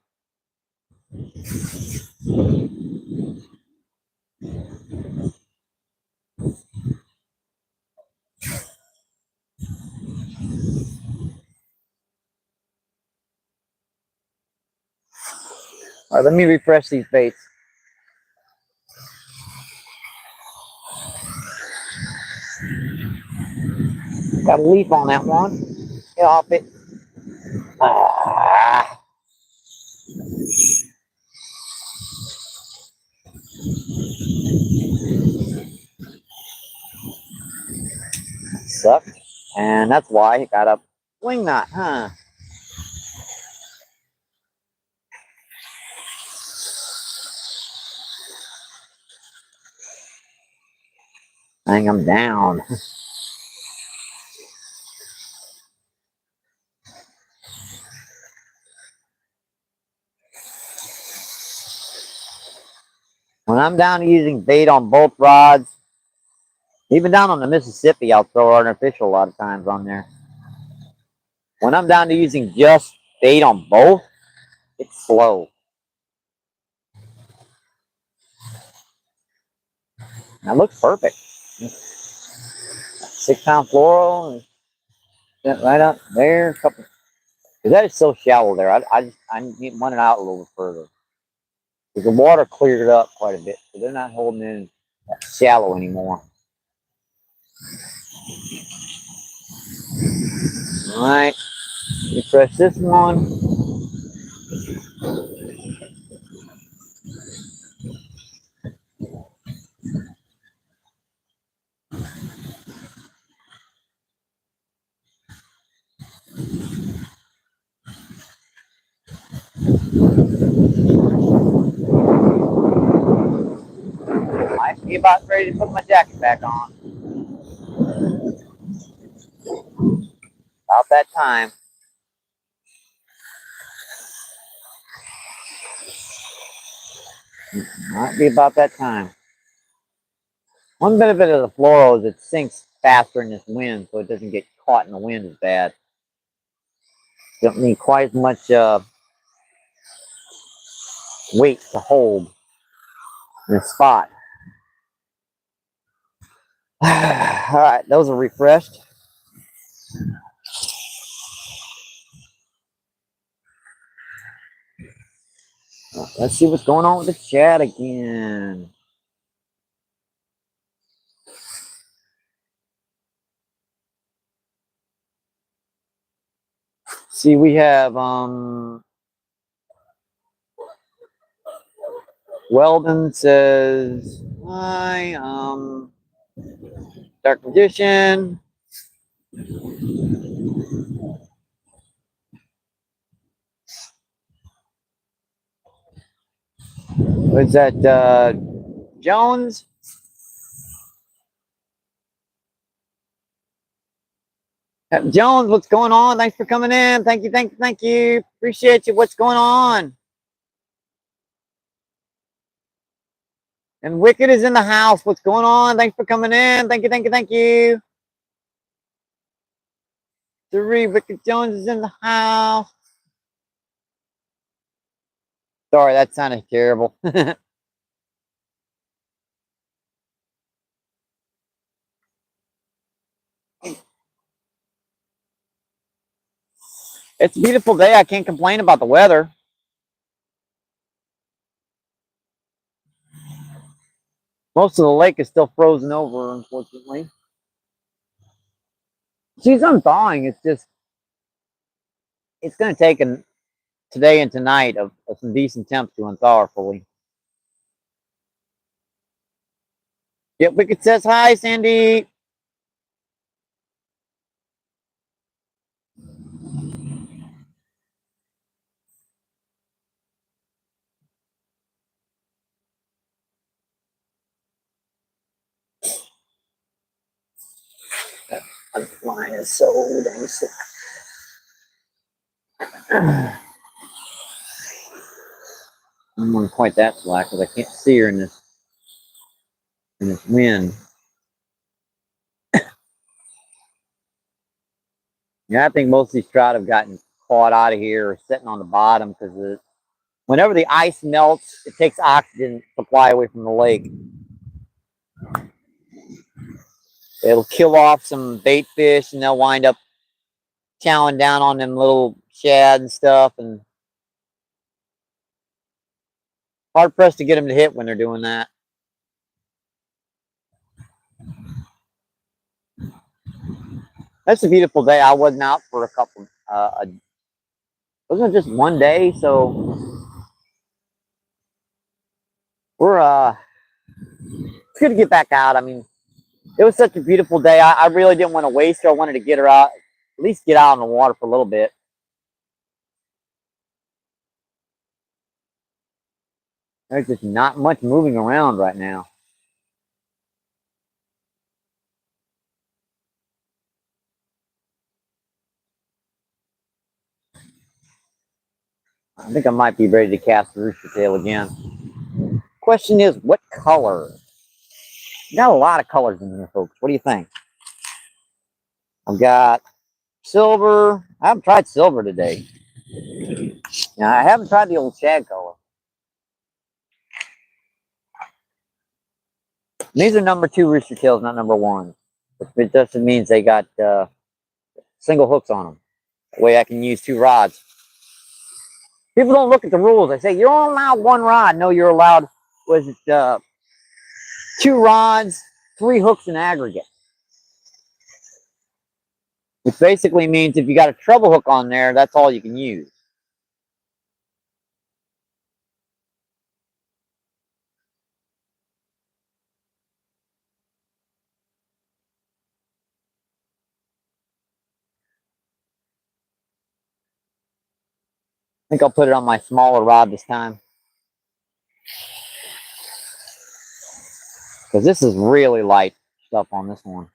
All right, let me refresh these baits. Got a leaf on that one. Get off it. Ah. Sucked. And that's why it got a wing knot, huh? Dang, I'm down. When I'm down to using bait on both rods, even down on the Mississippi, I'll throw artificial a lot of times on there. When I'm down to using just bait on both, it's slow. That looks perfect. 6-pound fluoro, right up there. Couple. That is so shallow there. I want it out a little further because the water cleared up quite a bit, so they're not holding in that shallow anymore. All right, refresh this one. Might be about ready to put my jacket back on. About that time. Might be about that time. One benefit of the fluoro is it sinks faster in this wind, so it doesn't get caught in the wind as bad. Don't need quite as much weight to hold in a spot. All right, those are refreshed. Let's see what's going on with the chat again. See, we have Weldon says hi, dark magician. What's that, Jones? Jones, what's going on? Thanks for coming in. Thank you, thank you, thank you. Appreciate you. What's going on? And Wicked is in the house. What's going on? Thanks for coming in. Thank you, thank you, thank you. Three, Wicked Jones is in the house. Sorry, that sounded terrible. It's a beautiful day. I can't complain about the weather. Most of the lake is still frozen over, unfortunately. She's unthawing. It's just, it's going to take today and tonight of some decent temps to unthaw her fully. Yep, Wicked says hi, Sandy. That line is so dang sick. I'm going to point that slack because I can't see her in this wind. Yeah, I think most of these trout have gotten caught out of here or sitting on the bottom because whenever the ice melts, it takes oxygen supply away from the lake. It'll kill off some bait fish and they'll wind up chowing down on them little shad and stuff, and hard pressed to get them to hit when they're doing that. That's a beautiful day. I wasn't out for a couple. Wasn't just one day, so we're it's good to get back out. I mean, it was such a beautiful day. I really didn't want to waste her. I wanted to get her out, at least get out on the water for a little bit. There's just not much moving around right now. I think I might be ready to cast the rooster tail again. Question is, what color? Got a lot of colors in here, folks. What do you think? I've got silver. I haven't tried silver today. Now, I haven't tried the old shad color. These are number 2 rooster tails, not number 1. It just means they got single hooks on them. That way I can use 2 rods. People don't look at the rules. They say, you're only allowed 1 rod. No, you're allowed, 2 rods, 3 hooks in aggregate. Which basically means if you got a treble hook on there, that's all you can use. I think I'll put it on my smaller rod this time. Because this is really light stuff on this one.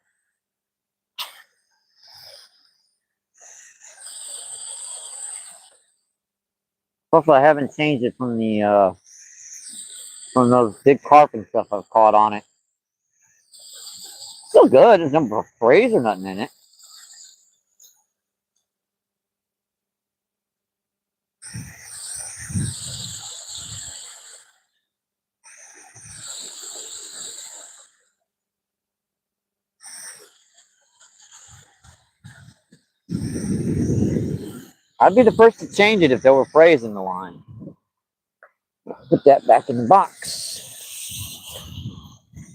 Plus, I haven't changed it from the from those big carp and stuff I've caught on it. Still good. There's no frays or nothing in it. I'd be the first to change it if there were frays in the line. Put that back in the box.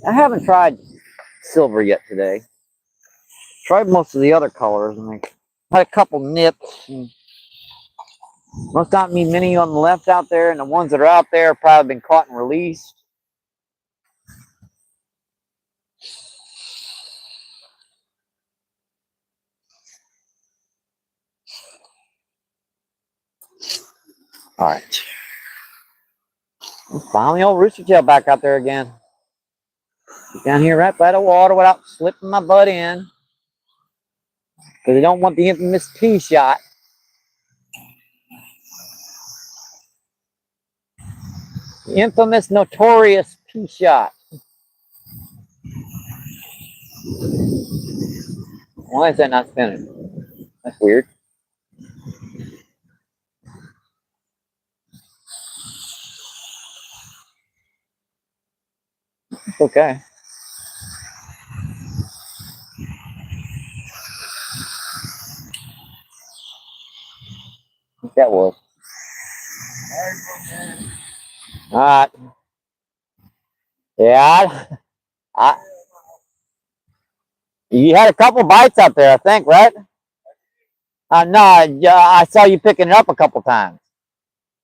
I haven't tried silver yet today. Tried most of the other colors, and I had a couple nips. And must not be many on the left out there, and the ones that are out there have probably been caught and released. All right. Finally, old rooster tail back out there again. Get down here right by the water without slipping my butt in. Because I don't want the infamous P shot. The infamous, notorious P shot. Why is that not spinning? That's weird. It's okay. I think that was. All right. Yeah. You had a couple bites out there, I think, right? No, I saw you picking it up a couple times.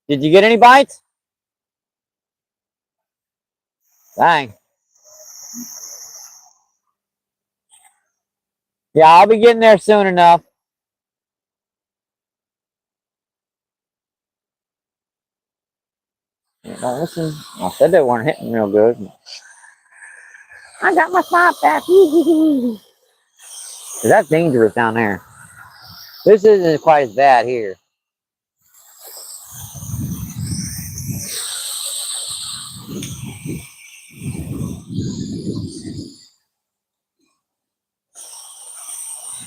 Did you get any bites? Dang. Yeah, I'll be getting there soon enough. Don't listen. I said they weren't hitting real good. I got my spot back. That's dangerous down there. This isn't quite as bad here.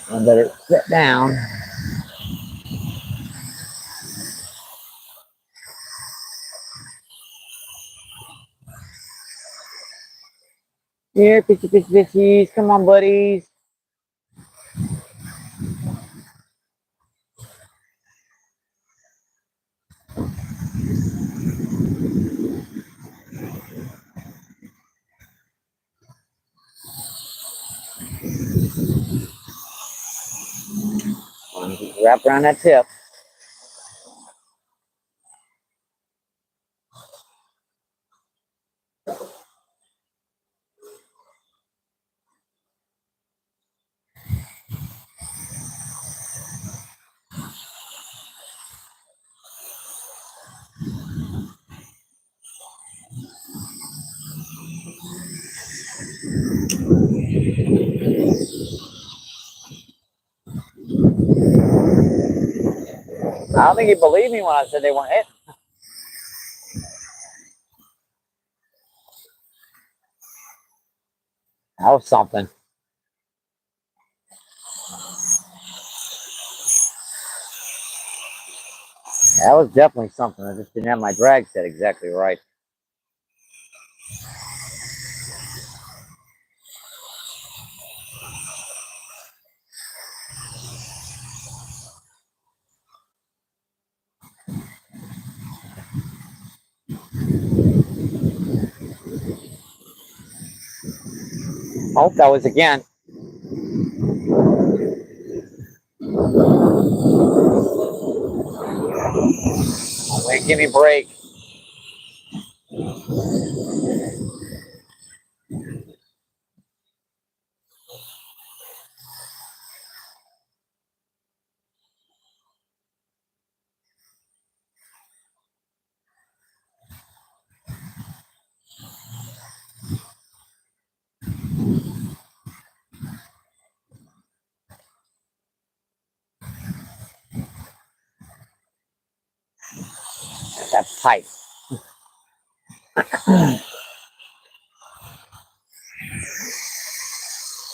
I better sit down. Here, fishies. Come on, buddies. Wrap around that tip. I don't think he believed me when I said they weren't hitting. That was something. That was definitely something. I just didn't have my drag set exactly right. Oh, that was again. give me a break. That's tight.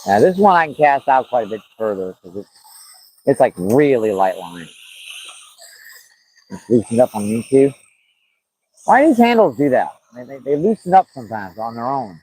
Now this one I can cast out quite a bit further because it's like really light line. It's loosened up on me too. Why do these handles do that? They loosen up sometimes on their own.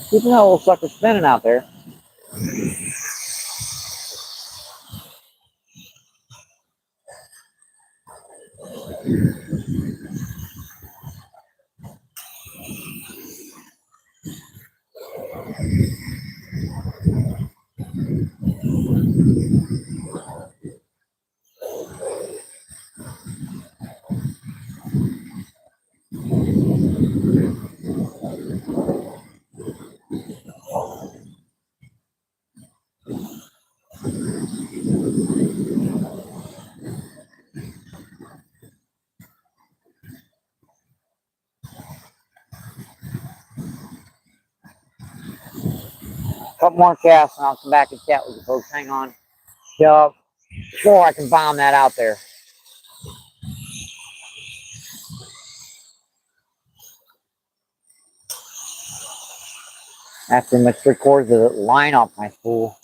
Keeping that little sucker spinning out there. Couple more casts and I'll come back and chat with you folks. Hang on. Yup. Before I can bomb that out there. After my 3/4 of the line off my spool.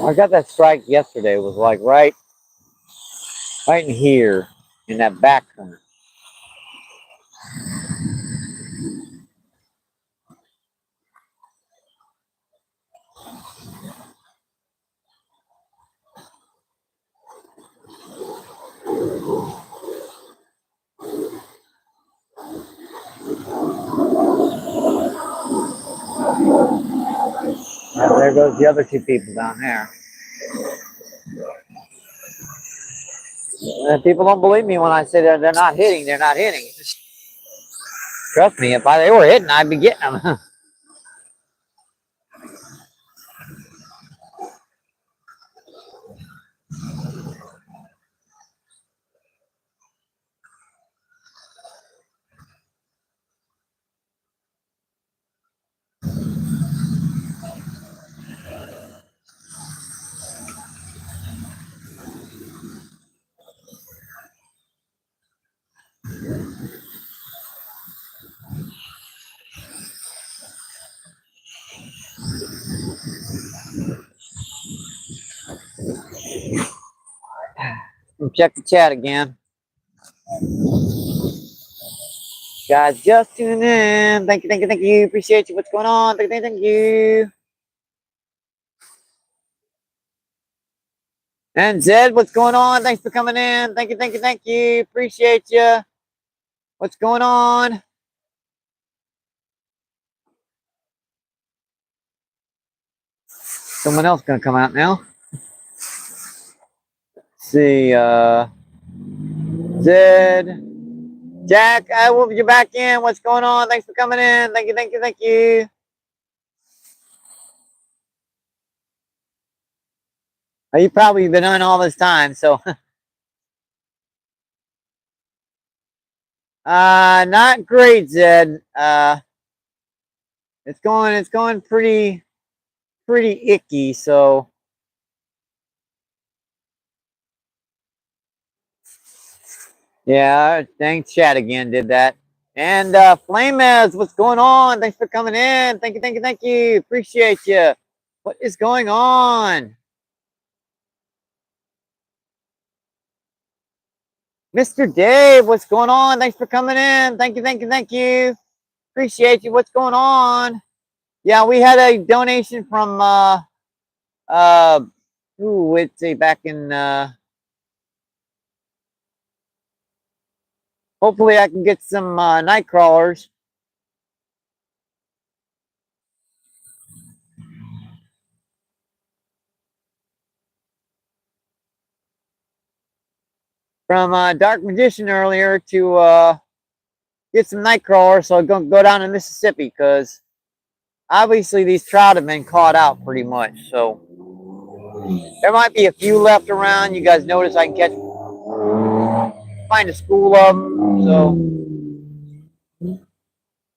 I got that strike yesterday. It was like right in here in that back corner. Now, there goes the other two people down there. People don't believe me when I say that they're not hitting. They're not hitting. Trust me, if they were hitting, I'd be getting them. Check the chat again. Guys, just tuning in. Thank you, thank you, thank you. Appreciate you. What's going on? Thank you, thank you. And Zed, what's going on? Thanks for coming in. Thank you, thank you, thank you. Appreciate you. What's going on? Someone else gonna come out now. see, Zed. Jack, you're back in. What's going on? Thanks for coming in. Thank you, thank you, thank you. Oh, you've probably been on all this time, so. Not great, Zed. It's going pretty icky, so. Yeah, thanks, chat again, did that. And Flamez, what's going on? Thanks for coming in. Thank you, thank you, thank you. Appreciate you. What is going on? Mr. Dave, what's going on? Thanks for coming in. Thank you, thank you, thank you. Appreciate you. What's going on? Yeah, we had a donation from let's see, back in hopefully I can get some night crawlers. From Dark Magician earlier to get some night crawlers so I can go down to Mississippi because obviously these trout have been caught out pretty much. So there might be a few left around. You guys notice I can find a school of them. So,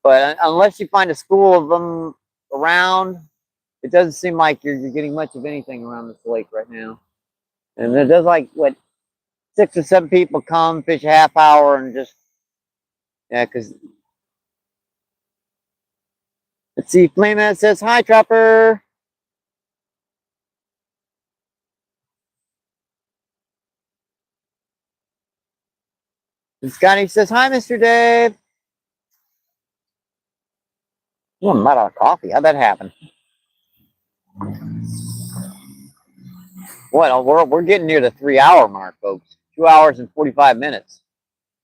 but unless you find a school of them around, it doesn't seem like you're getting much of anything around this lake right now. And there does like what 6 or 7 people come fish a half hour and just because let's see, Flamehead says hi, Trapper. And Scotty says hi, Mr. Dave. Oh, I'm out of coffee. How'd that happen? What? We're getting near the 3-hour mark, folks. 2 hours and 45 minutes.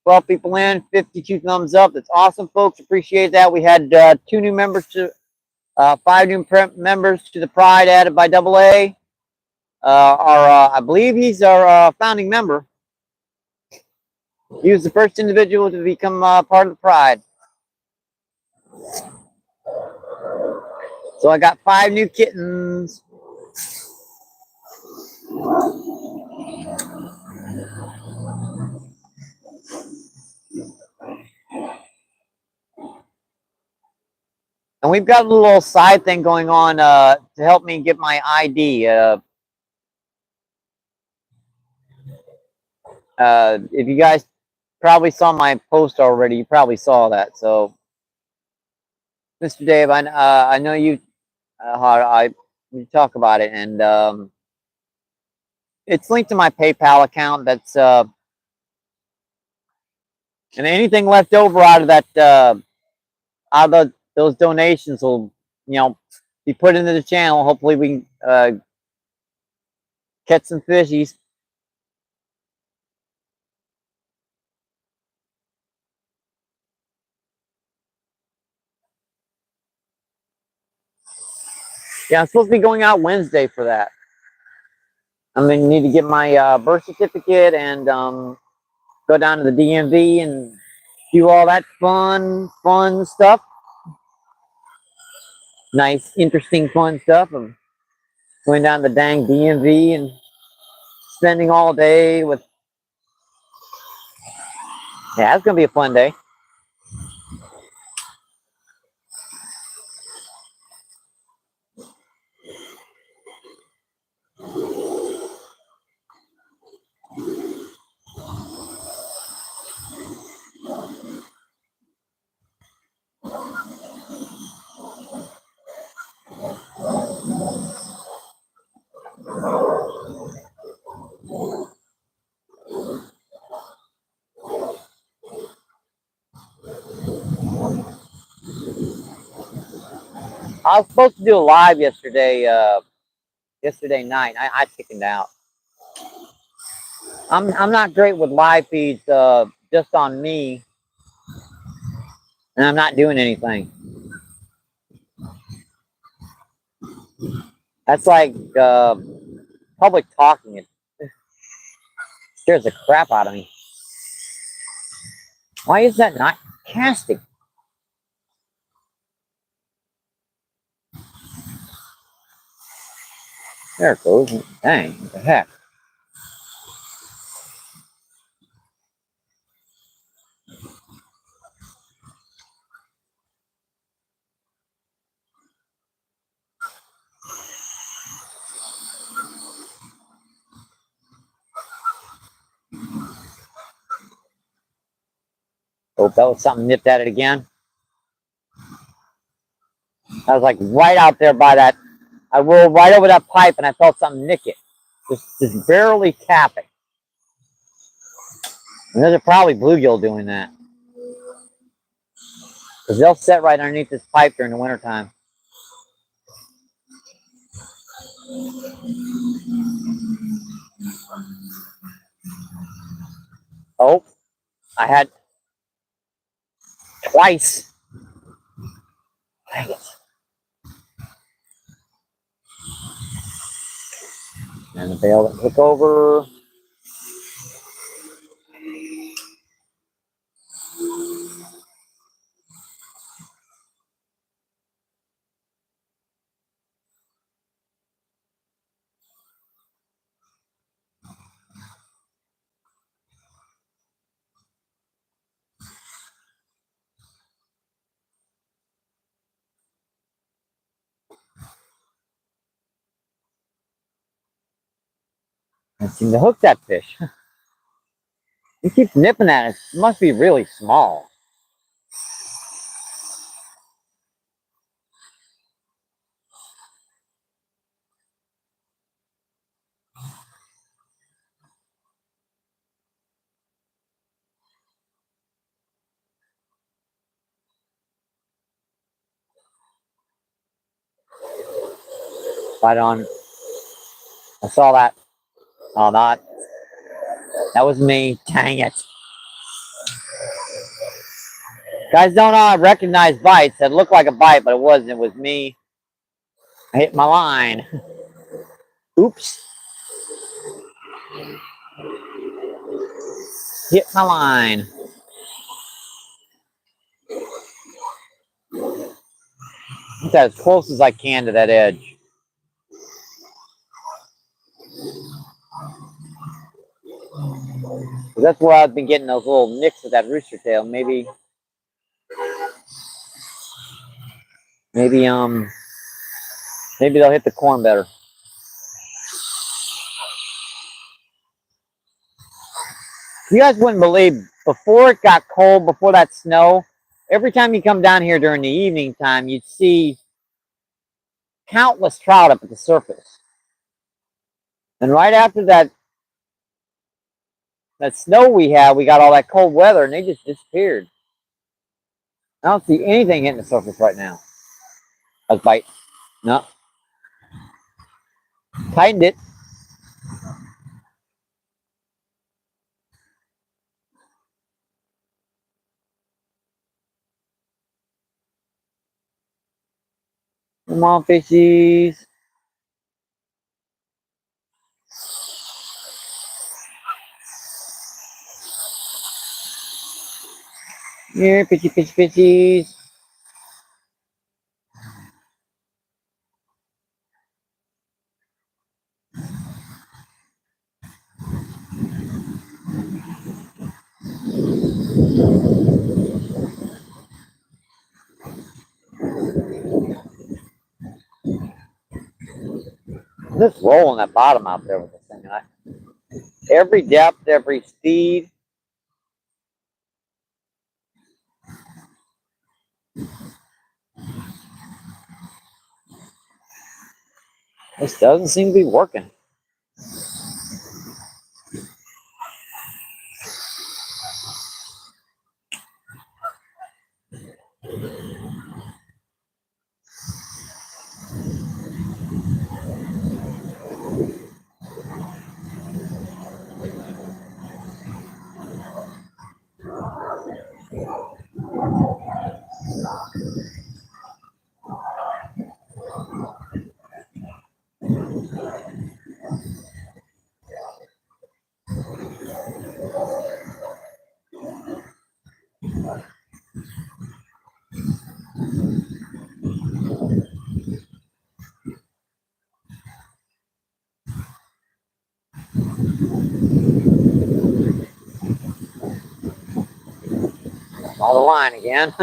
12 people in, 52 thumbs up. That's awesome, folks. Appreciate that. We had 2 new members to 5 new members to the Pride added by AA. I believe he's our founding member. He was the first individual to become part of the Pride. So I got 5 new kittens. And we've got a little side thing going on to help me get my ID. If you guys probably saw my post already, you probably saw that. So, Mr. Dave, I know you talk about it, and it's linked to my PayPal account. That's and anything left over out of that out of those donations will be put into the channel. Hopefully, we can catch some fishies. Yeah, I'm supposed to be going out Wednesday for that. I'm gonna need to get my birth certificate and go down to the DMV and do all that fun stuff. Nice, interesting, fun stuff of going down to the dang DMV and spending all day with. Yeah, it's gonna be a fun day. I was supposed to do a live yesterday. Yesterday night, I chickened out. I'm not great with live feeds just on me, and I'm not doing anything. That's like public talking. Scares the crap out of me. Why is that not casting? There it goes. Dang, what the heck? Oh, that was something nipped at it again. I was like right out there by that. I rolled right over that pipe and I felt something nick it. Just barely tapping. And there's probably bluegill doing that. Because they'll set right underneath this pipe during the wintertime. Oh, I had twice. Dang it. And the bail that took over. I seem to hook that fish. He keeps nipping at it. It must be really small. Right on. I saw that. Oh, not. That was me. Dang it. Guys don't recognize bites. That looked like a bite, but it wasn't. It was me. I hit my line. Oops. Hit my line. Get that as close as I can to that edge. That's where I've been getting those little nicks with that rooster tail. Maybe they'll hit the corn better. You guys wouldn't believe, before it got cold, before that snow, every time you come down here during the evening time, you'd see countless trout up at the surface. And right after that snow we had, we got all that cold weather and they just disappeared. I don't see anything hitting the surface right now. I was biting. No. Tightened it. Come on, fishies. Here, fishies. Just rolling that bottom out there with this thing. Every depth, every speed. This doesn't seem to be working. All the line again.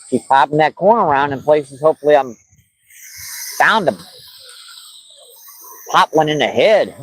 Keep popping that corn around in places. Hopefully I'm bound to pop one in the head.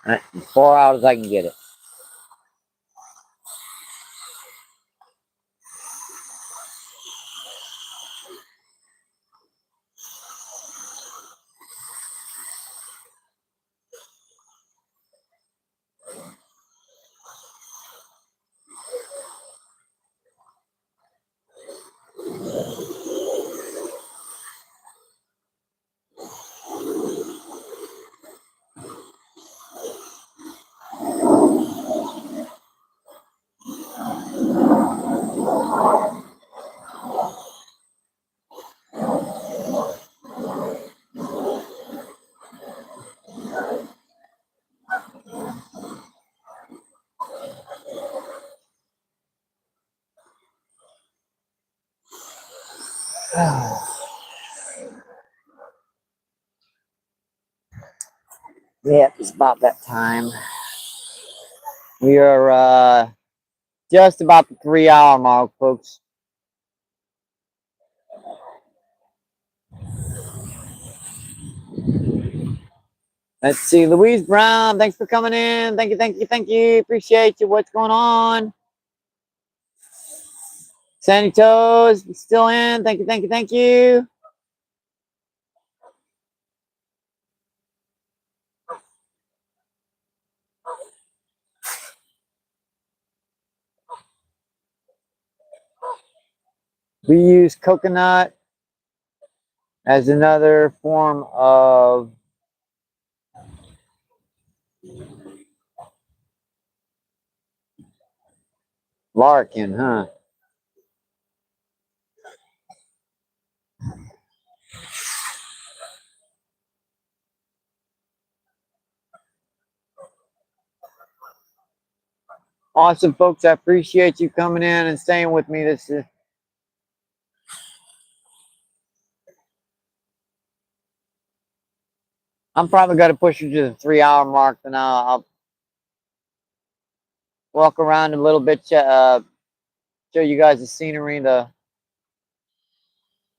As far out as I can get it. Yeah, it's about that time. We are just about the 3 hour mark, folks. Let's see, Louise Brown, thanks for coming in. Thank you, thank you, thank you. Appreciate you. What's going on? Sandy Toes, still in. Thank you, thank you, thank you. We use coconut as another form of larkin, huh? Awesome, folks. I appreciate you coming in and staying with me. This is I'm probably going to push you to the 3 hour mark, then I'll walk around a little bit, show you guys the scenery. The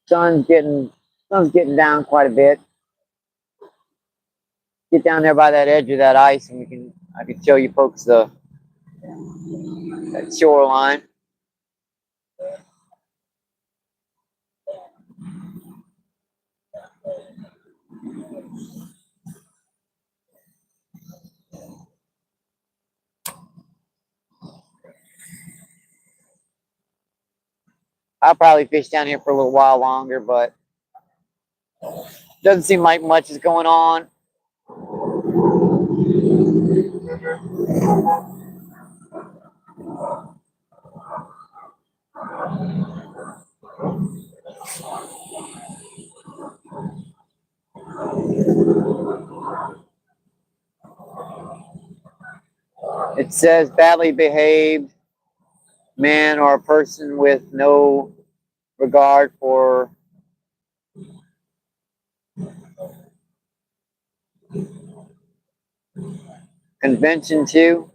sun's getting down quite a bit. Get down there by that edge of that ice, and I can show you folks that shoreline. I'll probably fish down here for a little while longer, but doesn't seem like much is going on. It says badly behaved man or a person with no regard for convention too.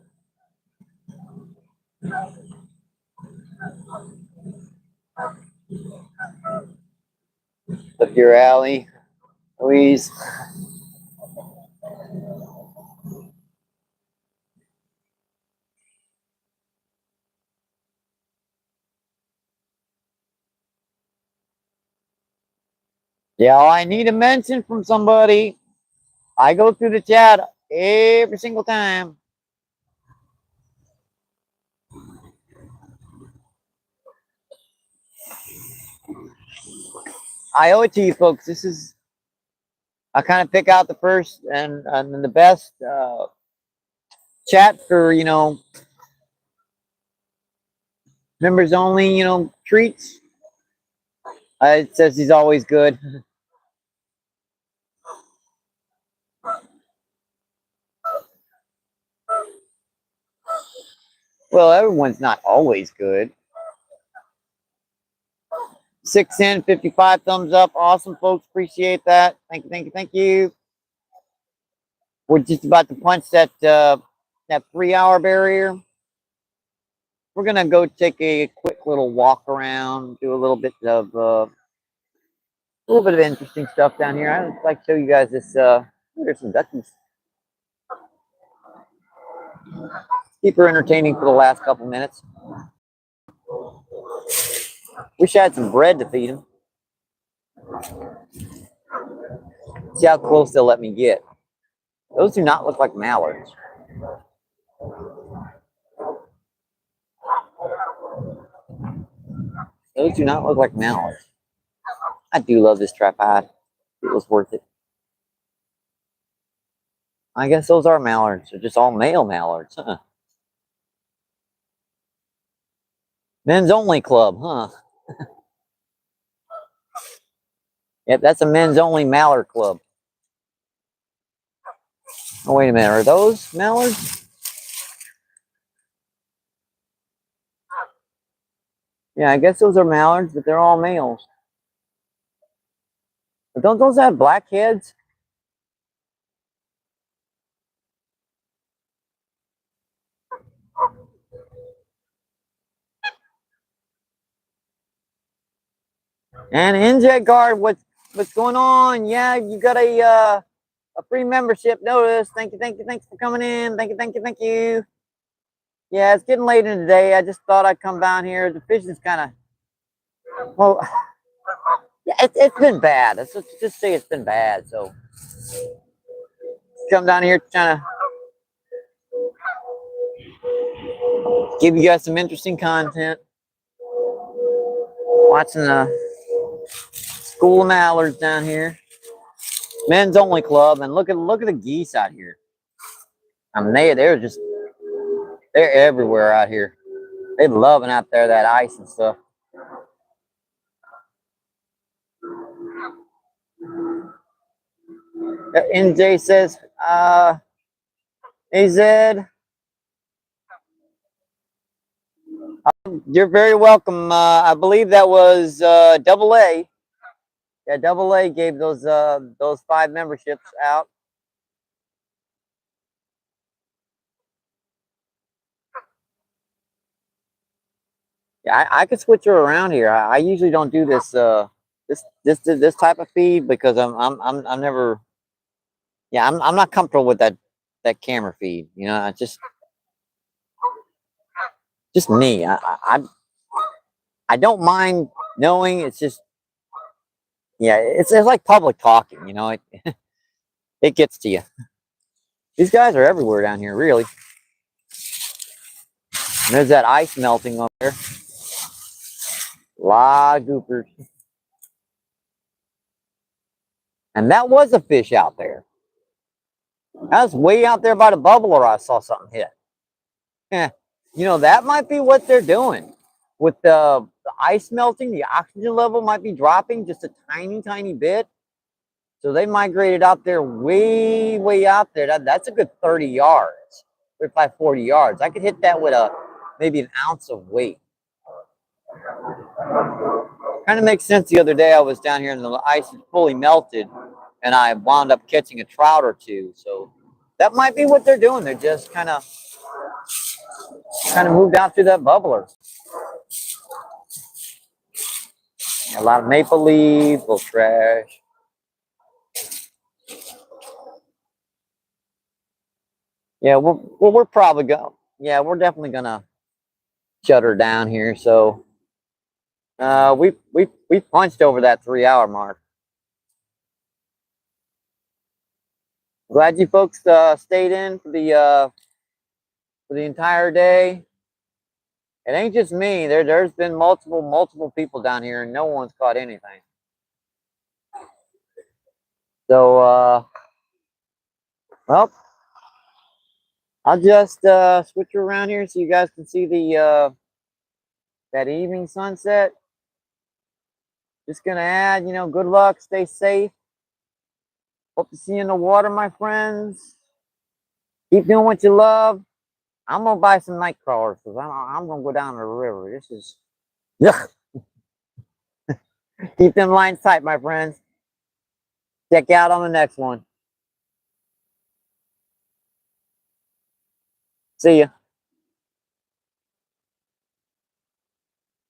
Up your alley, Louise. Yeah, I need a mention from somebody. I go through the chat every single time. I owe it to you folks. This is, I kind of pick out the first and the best chat for, you know, members only, you know, treats. It says he's always good. Well, everyone's not always good. 610, 55 thumbs up. Awesome, folks. Appreciate that. Thank you, thank you, thank you. We're just about to punch that that 3-hour barrier. We're gonna go take a quick little walk around, do a little bit of interesting stuff down here. I'd like to show you guys this. There's some duckies. Keep her entertaining for the last couple minutes. Wish I had some bread to feed them. See how close they'll let me get. Those do not look like mallards. Those do not look like mallards. I do love this tripod. It was worth it. I guess those are mallards. They're just all male mallards, huh? Men's only club, huh? Yep, that's a men's only mallard club. Oh, wait a minute. Are those mallards? Yeah, I guess those are mallards, but they're all males. But don't those have black heads? And NJ Guard, what's going on? Yeah, you got a free membership notice. Thank you, thank you, thanks for coming in. Thank you, thank you, thank you. Yeah, it's getting late in the day. I just thought I'd come down here. The fishing's kind of, well, yeah, it's been bad. Let's just say it's been bad. So come down here trying to give you guys some interesting content. Watching the school of mallards down here. Men's only club, and look at the geese out here. I mean, they're everywhere out here. They're loving out there that ice and stuff. NJ says, AZ, you're very welcome. I believe that was Double A. Yeah, Double A gave those 5 memberships out. Yeah, I could switch her around here. I usually don't do this this type of feed because I'm never. Yeah, I'm not comfortable with that camera feed. You know, I just me. I don't mind knowing. It's just, yeah, it's like public talking. You know, it gets to you. These guys are everywhere down here, really. And there's that ice melting up there. A lot of goopers. And that was a fish out there. That was way out there by the bubble, or I saw something hit. You know, that might be what they're doing. With the ice melting, the oxygen level might be dropping just a tiny, tiny bit. So they migrated out there way, way out there. That's a good 30 yards, 35, 40 yards. I could hit that with maybe an ounce of weight. Kind of makes sense. The other day I was down here and the ice had fully melted, and I wound up catching a trout or two. So that might be what they're doing. They're just kind of moved out through that bubbler. A lot of maple leaves, little trash. Yeah, we're probably going. Yeah, we're definitely gonna shut her down here. So we punched over that 3 hour mark. Glad you folks stayed in for the entire day. It ain't just me. There's been multiple people down here, and no one's caught anything. So well, I'll just switch around here so you guys can see the that evening sunset. Just gonna add, good luck, stay safe. Hope to see you in the water, my friends. Keep doing what you love. I'm gonna buy some night crawlers because I'm gonna go down to the river. This is, ugh. Keep them lines tight, my friends. Check you out on the next one. See ya.